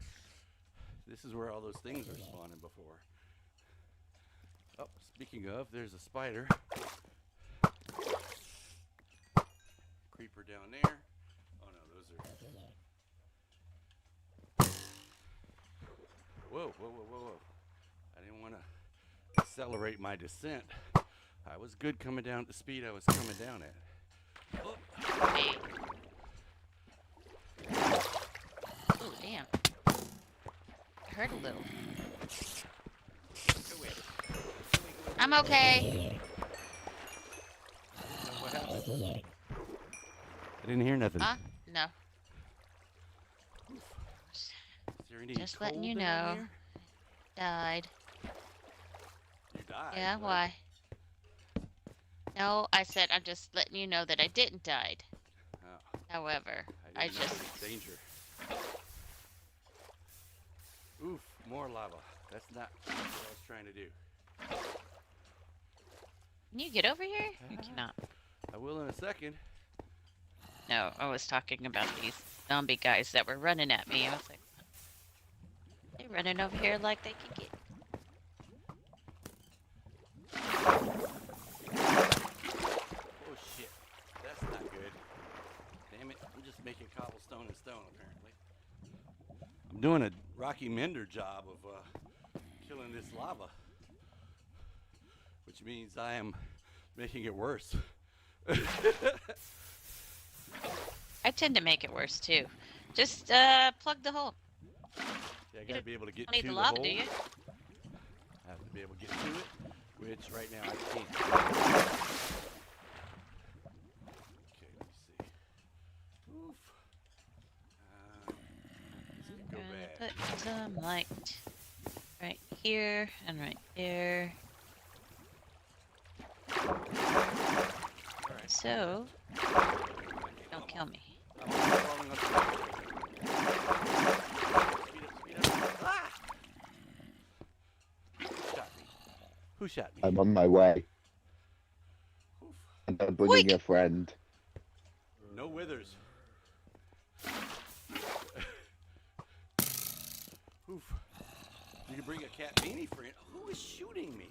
This is where all those things were spawning before. Oh, speaking of, there's a spider. Creeper down there. Oh no, those are. Whoa, whoa, whoa, whoa, whoa. I didn't want to accelerate my descent. I was good coming down at the speed I was coming down at. Oh. Hey. Oh, damn. It hurt a little. Go away. I'm okay. What happened? I didn't hear nothing. Huh? No. Is there any Just letting coal you down know. here? Died. You died. Yeah, What? why? No, I said I'm just letting you know that I didn't die. Oh, However, I I didn't know just... there was danger. Oof, more lava. That's not what I was trying to do. Can you get over here? You cannot. I will in a second. No, I was talking about these zombie guys that were running at me. I was like, they running over here like they could get. Oh shit, that's not good. Damn it, I'm just making cobblestone and stone apparently. I'm doing a Rocky Mender job of killing this lava. Which means I am making it worse. I tend to make it worse too. Just plug the hole. Yeah, I gotta be able to get Don't need to the the lava, hole. do you? I have to be able to get to it, which right now I can't. Okay, let me see. Oof. This could go I'm bad. gonna put some light right here and right there. Alright. So, Okay, don't kill me. I'm falling off the speed up, speed up. Ah! Who shot me? Who shot me? I'm on my way, Oof. and I'm bringing Quick! a friend. No withers. Oof. You can bring a cat beanie friend. Who is shooting me?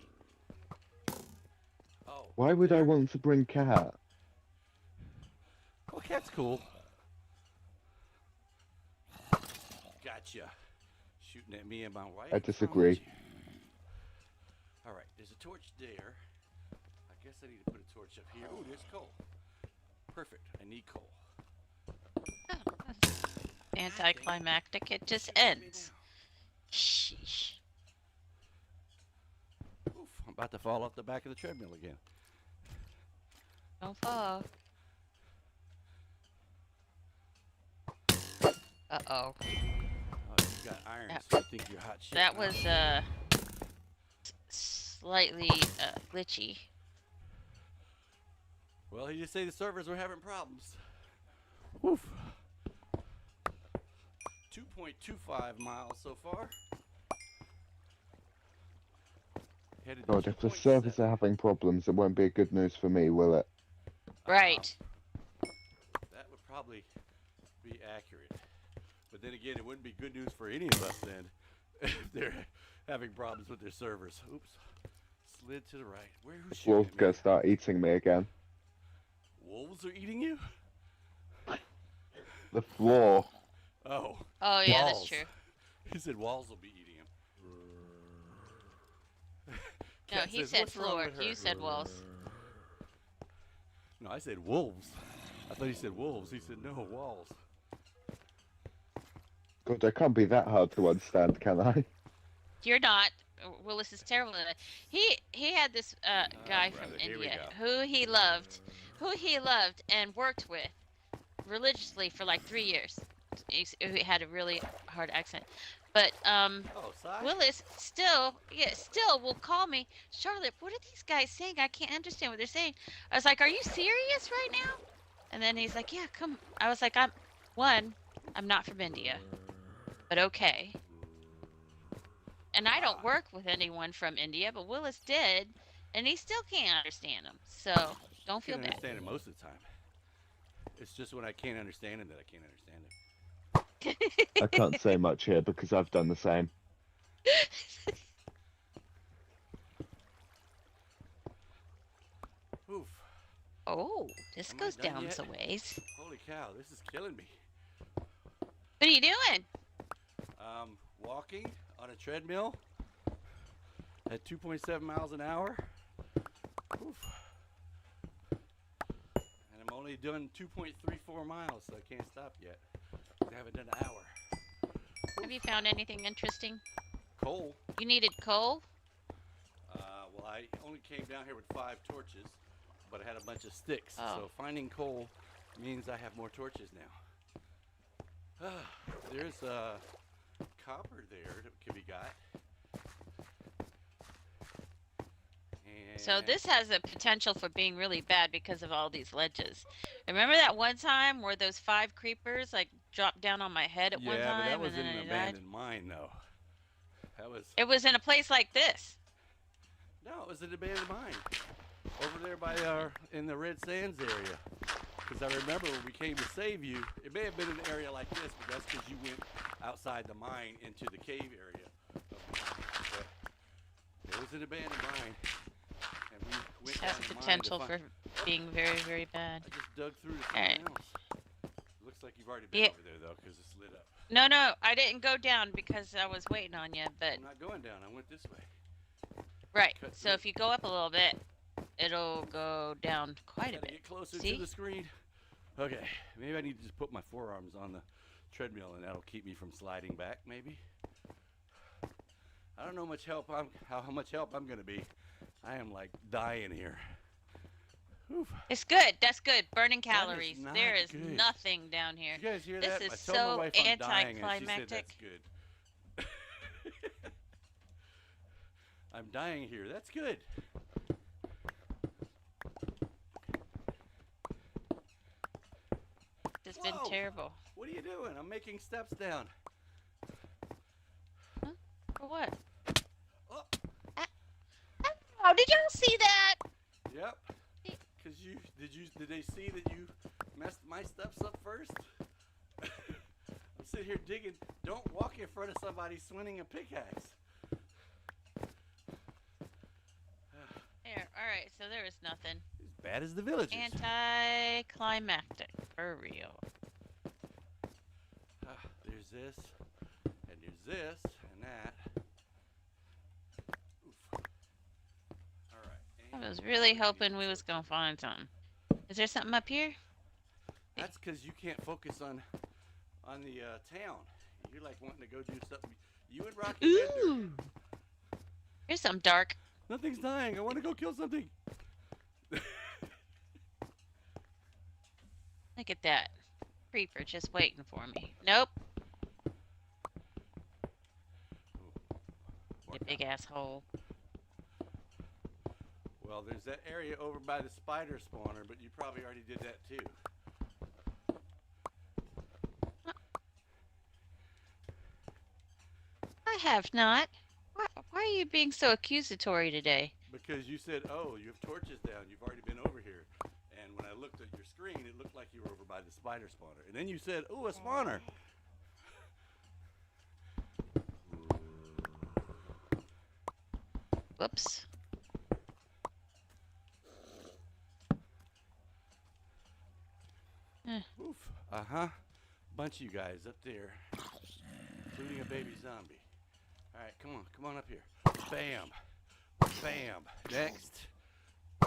Oh. Why would I there. want to bring cat? Well, cat's cool. Gotcha. Shooting at me and my wife. I disagree. All right, there's a torch there. I guess I need to put a torch up here. Oh, there's coal. Perfect. I need coal. Anticlimactic. It just ends. Sheesh. Oof, I'm about to fall off the back of the treadmill again. Don't fall. Uh-oh. Oh, you got iron, so you think you're hot shit. That huh? was, slightly, glitchy. Well, he just say the servers were having problems. Woof. 2.25 miles so far. Headed to God, if the 2.7. servers are having problems, it won't be good news for me, will it? Right. That would probably be accurate. But then again, it wouldn't be good news for any of us then if they're having problems with their servers. Oops. Slid to the right. Who's shooting Wolves at me? gonna start eating me again. Wolves are eating you? The floor. Oh. Oh, yeah, walls. that's true. He said walls will be eating him. No, Cat he says, said "What's wrong floor. with her?" You said walls. No, I said wolves. I thought he said wolves. He said no, walls. God, I can't be that hard to understand, can I? You're not. Willis is terrible at it. He had this guy from brother, here we India go. who he loved and worked with religiously for like 3 years. He had a really hard accent, but Oh, sorry. Willis still will call me, Charlotte, what are these guys saying? I can't understand what they're saying. I was like, are you serious right now? And then he's like, yeah, come. I was like, I'm not from India, but okay. And I don't work with anyone from India, but Willis did, and he still can't understand them. So don't I feel can bad. understand it most of the time. It's just when I can't understand it that I can't understand it. I can't say much here because I've done the same. Oof. Oh, this Am I goes done down yet? some ways. Holy cow, this is killing me. What are you doing? Walking on a treadmill at 2.7 miles an hour. Oof. And I'm only done 2.34 miles, so I can't stop yet. I haven't done an hour. Have you found anything interesting? Coal. You needed coal? Well, I only came down here with 5 torches, but I had a bunch of sticks. Oh. So finding coal means I have more torches now. There's copper there that can be got. And So this has a potential for being really bad because of all these ledges. Remember that one time where those 5 creepers like dropped down on my head at one Yeah, time but that was and in then an I died? abandoned mine, though. That was It was in a place like this. no, it was an abandoned mine over there by in the Red Sands area. Because I remember when we came to save you, it may have been an area like this, but that's because you went outside the mine into the cave area of the mine. But it was an abandoned mine, and we went It has down the mine potential to for being very, very bad. I just dug through to Alright. something else. Looks like you've already been Yeah. over there though, because it's lit up. No, I didn't go down because I was waiting on you, but I'm not going down. I went this way. right. cut So through. if you go up a little bit, it'll go down quite a Gotta bit. get closer See? to the screen. Okay, maybe I need to just put my forearms on the treadmill and that'll keep me from sliding back. Maybe. I don't know how much help I'm gonna be. I am like dying here. Oof. It's good. That's good. Burning That is calories. not There is good. nothing down here. You guys hear This that? is I told my so wife I'm dying and she said anticlimactic. that's good. I'm dying here. That's good. It's been Whoa. terrible. What are you doing? I'm making steps down. For what? Oh, Oh, did y'all see that? yep. Cause did they see that you messed my steps up first? I'm sitting here digging. Don't walk in front of somebody swinging a pickaxe. so there was nothing. As bad as the villages. Anticlimactic, for real. There's this, and there's this, and that. Oof. All right. I was really hoping we was gonna find something. Is there something up here? That's because you can't focus on the town. You're like wanting to go do something. You and Rocky Bender. Ooh. Here's something dark. Nothing's dying. I want to go kill something. Look at that. Creeper just waiting for me. Nope. You big asshole. Well, there's that area over by the spider spawner, but you probably already did that too. I have not. Why are you being so accusatory today? Because you said, oh, you have torches down. You've already been over here. And when I looked at your screen, it looked like you were over by the spider spawner. And then you said, oh, a spawner. Whoops. Oof. Uh-huh. Bunch of you guys up there, including a baby zombie. All right, come on up here. Bam. Bam. Next.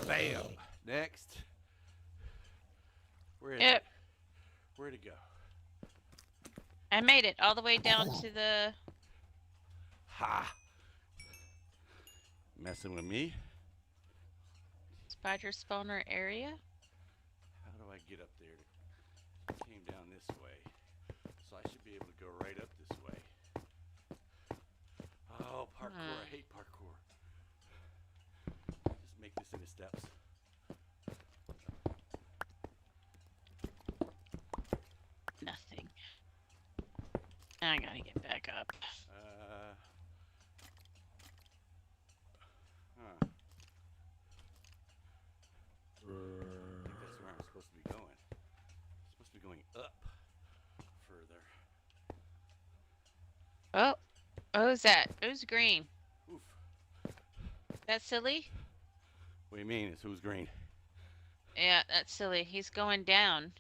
Bam. Next. Where'd it go? I made it all the way down to the... Ha! Messing with me? spider spawner area. How do I get up there? Came down this way. So I should be able to go right up this way. Oh, parkour. I hate parkour. Just make this into steps. Nothing. I gotta get back up. I think that's where I'm supposed to be going. I'm supposed to be going up further. Oh, who's that? Who's green? Oof. That silly? What do you mean? It's who's green? Yeah, that's silly. He's going down.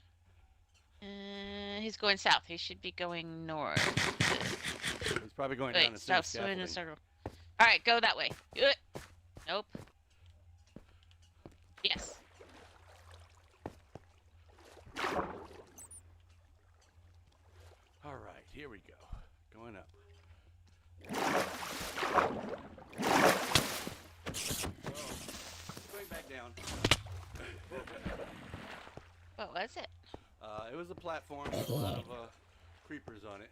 He's going south. He should be going north. He's probably going down Wait, the stop same swimming in a scaffolding. circle. All right, go that way. Nope. Yes. All right, here we go. Going up. Going back down. What was it? It was a platform with a lot of creepers on it.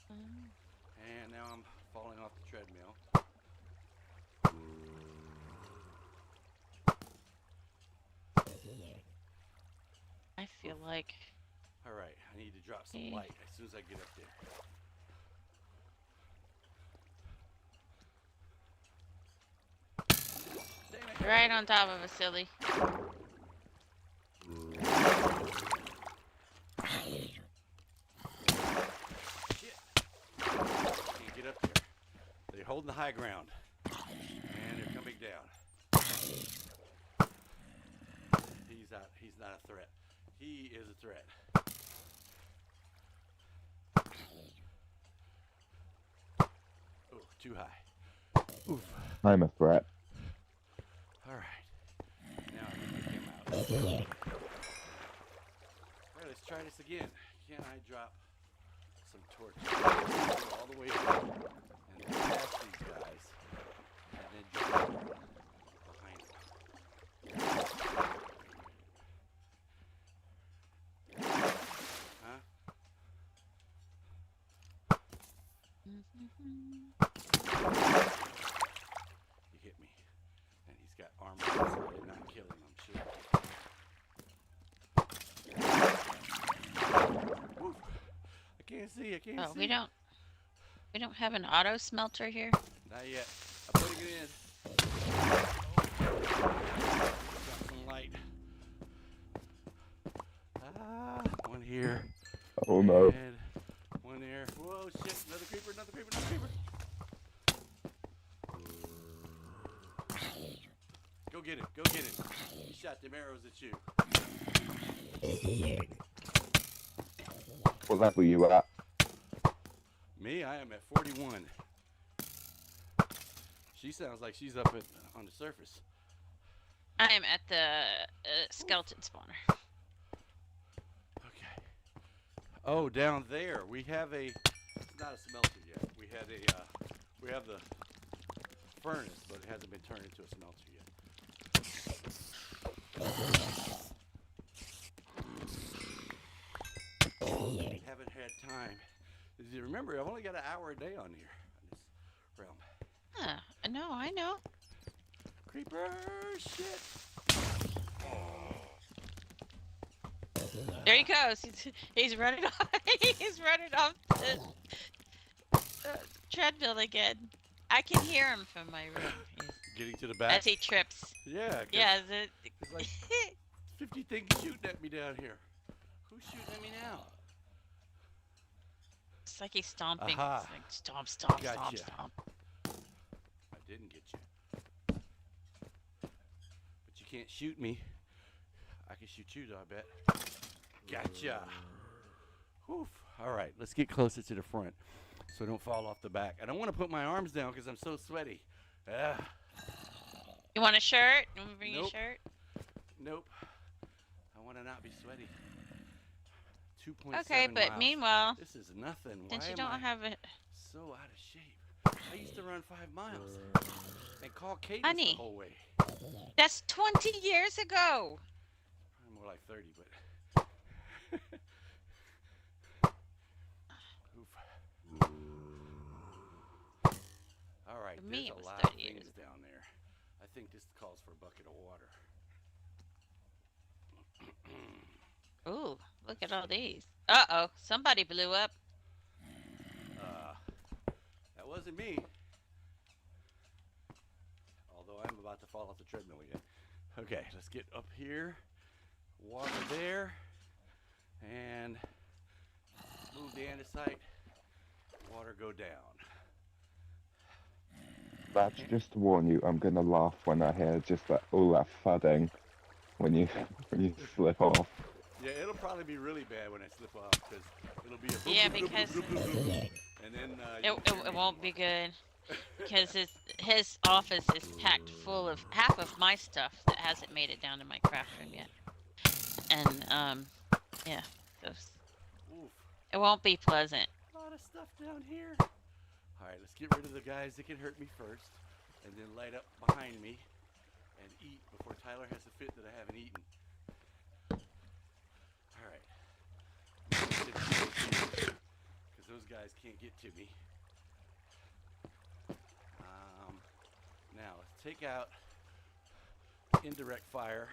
And now I'm falling off the treadmill. I feel like... All right, I need to drop some light as soon as I get up there. Dang it. Right on top of us, silly. Shit. Can't get up there. They're holding the high ground. And they're coming down. He's not a threat. He is a threat. Oh, too high. Oof. I'm a threat. All right. Now I think we came out. All right, let's try this again. Can I drop some torches all the way up and then past these guys and then jump behind them? Huh? He hit me. And he's got armor, so I did not kill him, I'm sure. Woof. I can't see, I can't see. We don't have an auto smelter here. Not yet. I'm putting it in. Got some light. One here. Oh no. And one there. Whoa, shit. Another creeper, another creeper, another creeper. Go get it. Go them arrows at you. What level are you at? Me, I am at 41. She sounds like she's up on the surface. I am at the skeleton spawner. Okay. Oh, down there we have a. It's not a smelter yet. We have the furnace, but it hasn't been turned into a smelter yet. I haven't had time. Remember, I've only got an hour a day on here in this realm. Huh. No, I know. Creeper shit. There he goes. He's running off. He's running off the treadmill again. I can hear him from my room. Getting to the back. As he trips. Yeah. Yeah. There's like 50 things shooting at me down here. Who's shooting at me now? It's like he's stomping. Aha. It's like stomp, stomp, Gotcha. stomp, stomp. I didn't get you. But you can't shoot me. I can shoot you though, I bet. Gotcha. Whew. All right, let's get closer to the front so I don't fall off the back. I don't want to put my arms down because I'm so sweaty. You want a shirt? You want me to bring you a Nope. shirt? Nope. I want to not be sweaty. 2.7 Okay, but miles. meanwhile, This is nothing. since Why you am don't I have it, so out of shape? I used to run 5 miles and call Cadence Honey. the whole way. that's 20 years ago. Probably more like 30, but. Oof. All right, For me, there's it a was lot 30 of years things down there. I think this calls for a bucket of water. Ooh, look at all these. Uh-oh, somebody blew up. That wasn't me. Although I'm about to fall off the treadmill again. Okay, let's get up here. Water there. And move the andesite. Water go down. That's just to warn you, I'm gonna laugh when I hear just all that thudding when you slip off. Yeah, it'll probably be really bad when I slip off because it'll be a boop, Yeah, boop, boop, because boop, boop, boop, boop. And then it won't be good. Because his office is packed full of half of my stuff that hasn't made it down to my craft room yet. And, yeah. Oof. It won't be pleasant. A lot of stuff down here. All right, let's get rid of the guys that can hurt me first, and then light up behind me and eat before Tyler has a fit that I haven't eaten. All right. Because those guys can't get to me. Now, let's take out indirect fire.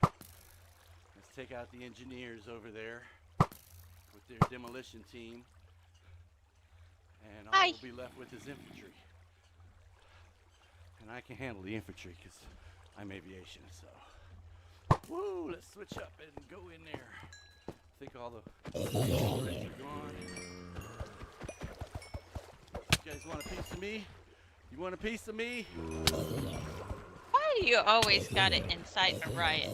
Let's take out the engineers over there with their demolition team. And all Hi. we'll be left with is infantry. And I can handle the infantry because I'm aviation, so. Woo, let's switch up and go in there. I think all the bullets are gone. You guys want a piece of me? You want a piece of me? Why do you always gotta incite a riot?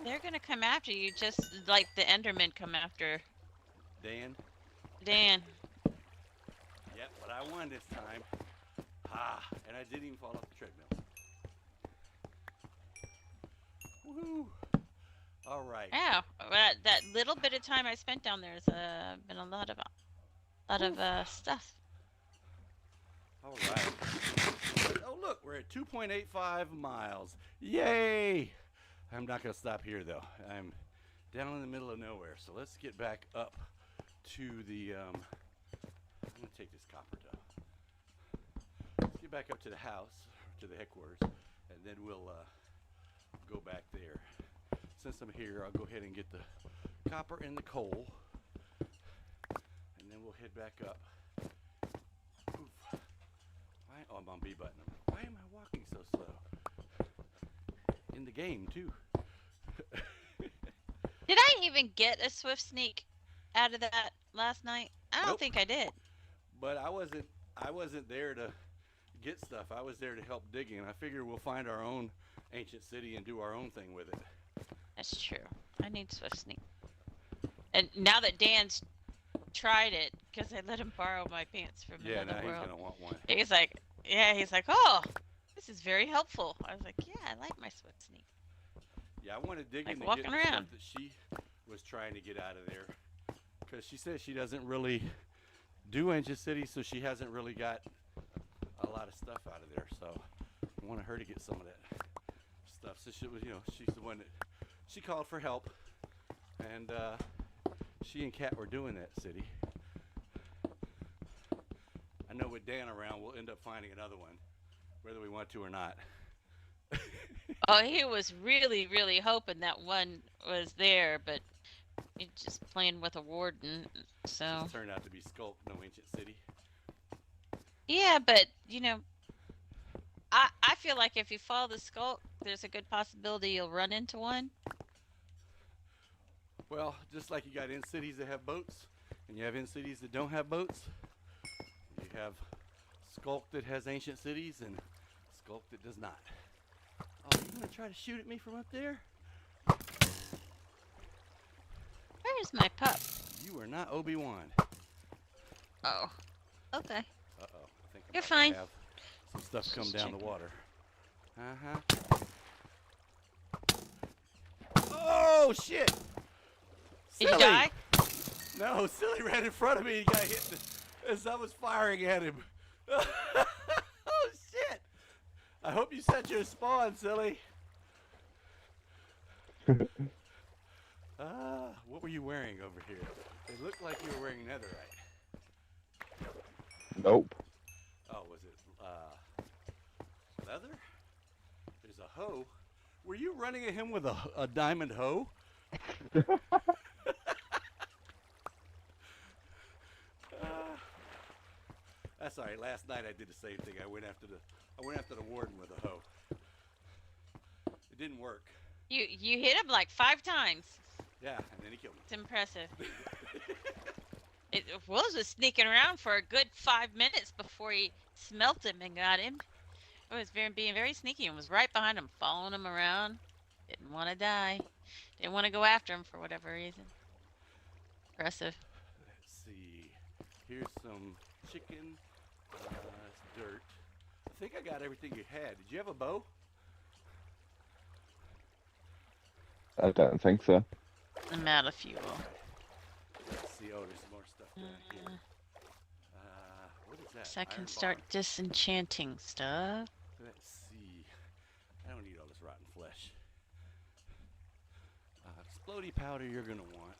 They're gonna come after you just like the Endermen come after Dan? Dan. Yep, but I won this time. Ha! And I didn't even fall off the treadmill. Woohoo! All right. Yeah, that little bit of time I spent down there has been a lot of stuff. All right. Oh, look, we're at 2.85 miles. Yay! I'm not going to stop here, though. I'm down in the middle of nowhere, so let's get back up to the, I'm going to take this copper down. Let's get back up to the house, to the headquarters, and then we'll go back there. Since I'm here, I'll go ahead and get the copper and the coal, and then we'll head back up. Oof. Oh, I'm on B button. Why am I walking so slow? In the game, too. Did I even get a swift sneak out of that last night? I don't Nope. think I did. But I wasn't there to get stuff. I was there to help digging, and I figure we'll find our own ancient city and do our own thing with it. That's true. I need Swift Sneak. And now that Dan's tried it, because I let him borrow my pants from Yeah, another now world. he's gonna want one. He's like, oh, this is very helpful. I was like, yeah, I like my Swift Sneak. Yeah, I wanted digging Like to walking get the stuff around. that she was trying to get out of there, because she says she doesn't really do ancient cities, so she hasn't really got a lot of stuff out of there. So I wanted her to get some of that stuff. So she was, she's the one that she called for help, and she and Kat were doing that city. I know with Dan around, we'll end up finding another one, whether we want to or not. Oh, he was really, really hoping that one was there, but he's just playing with a warden. So It turned out to be Skulk, no ancient city. yeah, but I feel like if you follow the Skulk, there's a good possibility you'll run into one. Well, just like you got in cities that have boats, and you have in cities that don't have boats, you have Skulk that has ancient cities and Skulk that does not. Oh, you gonna try to shoot at me from up there? Where's my pup? You are not Obi-Wan. Oh, okay. Uh-oh. I think I'm You're about to fine. have some stuff come Just down the checking. water. Oh, shit! Did you Silly! die? No, Silly ran in front of me and got hit as I was firing at him. Oh, shit! I hope you set your spawn, Silly. What were you wearing over here? It looked like you were wearing netherite. Nope. Oh, was it leather? There's a hoe. Were you running at him with a diamond hoe? That's all right. Last night I did the same thing. I went after the warden with a hoe. It didn't work. You hit him like 5 times. Yeah, and then he killed me. It's impressive. Wills was sneaking around for a good 5 minutes before he smelt him and got him. It was being very sneaky and was right behind him, following him around. Didn't want to die. Didn't want to go after him for whatever reason. Impressive. Let's see. Here's some chicken. That's dirt. I think I got everything you had. Did you have a bow? I don't think so. I'm out of fuel. Let's see. Oh, there's some more stuff down here. What is that? So I can Iron start bar. disenchanting stuff. Let's see. I don't need all this rotten flesh. Explodey powder you're gonna want.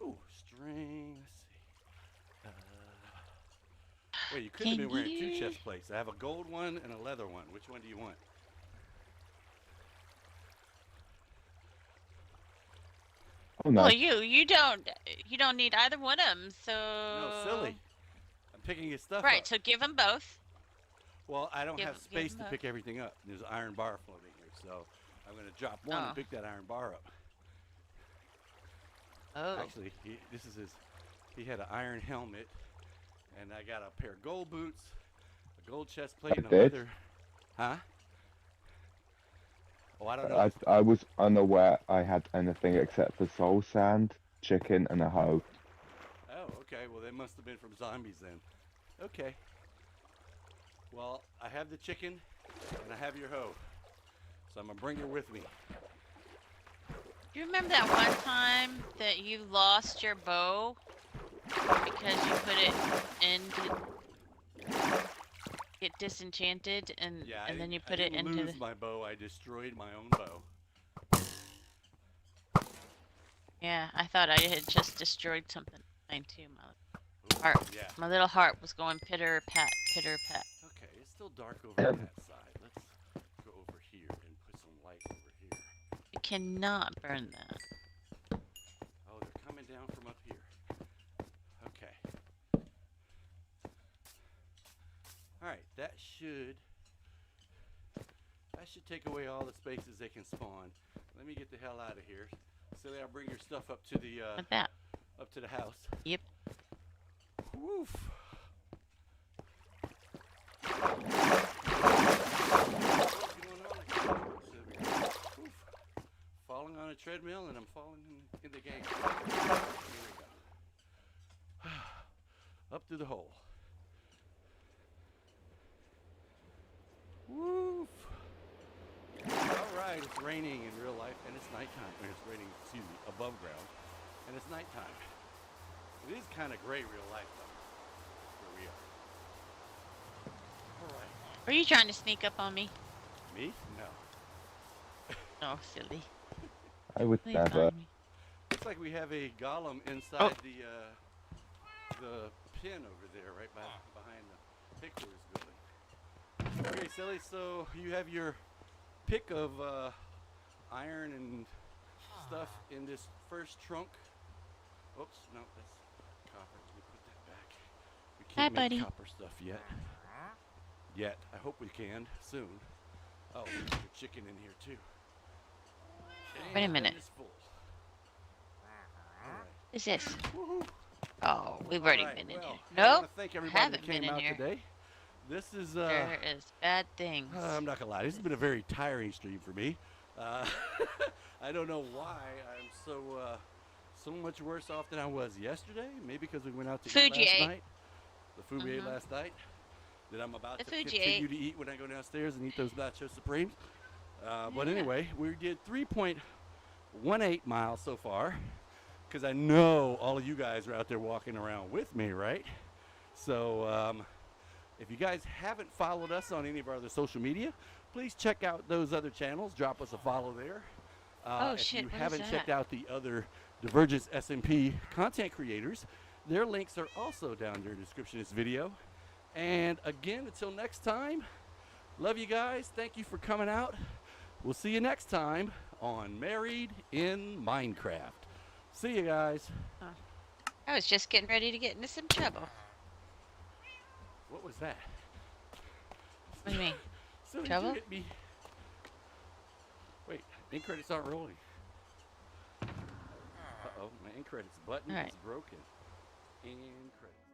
Ooh, string. Let's see. Wait, you couldn't have been wearing 2 chest plates. I have a gold one and a leather one. Which one do you want? Oh no. Well, you don't need either one of them. So No, silly. I'm picking his stuff right. up. So give them both. Well, I don't give- have give space them to up. pick everything up. There's an iron bar floating here, so I'm gonna drop one Oh. and pick that iron bar up. Oh. Actually, he had an iron helmet, and I got a pair of gold boots, a gold chest plate, and a did? leather. Huh? Oh, I don't know. I was unaware I had anything except for soul sand, chicken, and a hoe. Oh, okay. Well, they must have been from zombies then. Okay. Well, I have the chicken, and I have your hoe, so I'm gonna bring her with me. Do you remember that one time that you lost your bow because you put it in to get disenchanted, and Yeah, and then you I put it didn't into lose the my bow. I destroyed my own bow. yeah. I thought I had just destroyed something. Mine too. Heart. Yeah. My little heart was going pitter pat, pitter pat. Okay, it's still dark over on that side. Let's go over here and put some light over here. You cannot burn that. Oh, they're coming down from up here. Okay. All right, that should take away all the spaces they can spawn. Let me get the hell out of here. Silly, I'll bring your stuff up to the Like that. up to the house. Yep. Woof. treadmill and I'm falling in the game. Here we go. Up through the hole. Woof. Alright, it's raining in real life and it's nighttime. Or it's raining, excuse me, above ground. And it's nighttime. It is kind of gray real life though. Here we are. Alright. Were you trying to sneak up on me? Me? No. Oh, silly. I would Please never. find me. Looks like we have a golem inside the pin over there, right behind the headquarters building. Okay, Silly, so you have your pick of iron and stuff in this first trunk. Oops, no, that's copper. Let me put that back. We can't Hi, make buddy. copper stuff yet. Yet. I hope we can soon. Oh, there's a chicken in here too. Wait a And minute. it's full. What's this? Woohoo. Oh, we've already Alright, been in well, here. I wanna Nope. thank everybody haven't that came been in out here. today. This is There is bad things. I'm not gonna lie. This has been a very tiring stream for me. I don't know why I'm so much worse off than I was yesterday. Maybe because we went out to Food eat you last ate. night. The food we ate last night. That I'm about The to food you continue ate. to eat when I go downstairs and eat those nacho supremes. But Yeah. anyway, we did 3.18 miles so far. Because I know all of you guys are out there walking around with me, right? So if you guys haven't followed us on any of our other social media, please check out those other channels. Drop us a follow there. Oh, if shit, you what is haven't checked that? out the other Divergence S1EP content creators, their links are also down there in the description of this video. And again, until next time, love you guys. Thank you for coming out. We'll see you next time on Married in Minecraft. See you guys. I was just getting ready to get into some trouble. What was that? What do you mean? So did Trouble? you hit me? Wait, end credits aren't rolling. Uh-oh, my end credits button All right. is broken. End credits.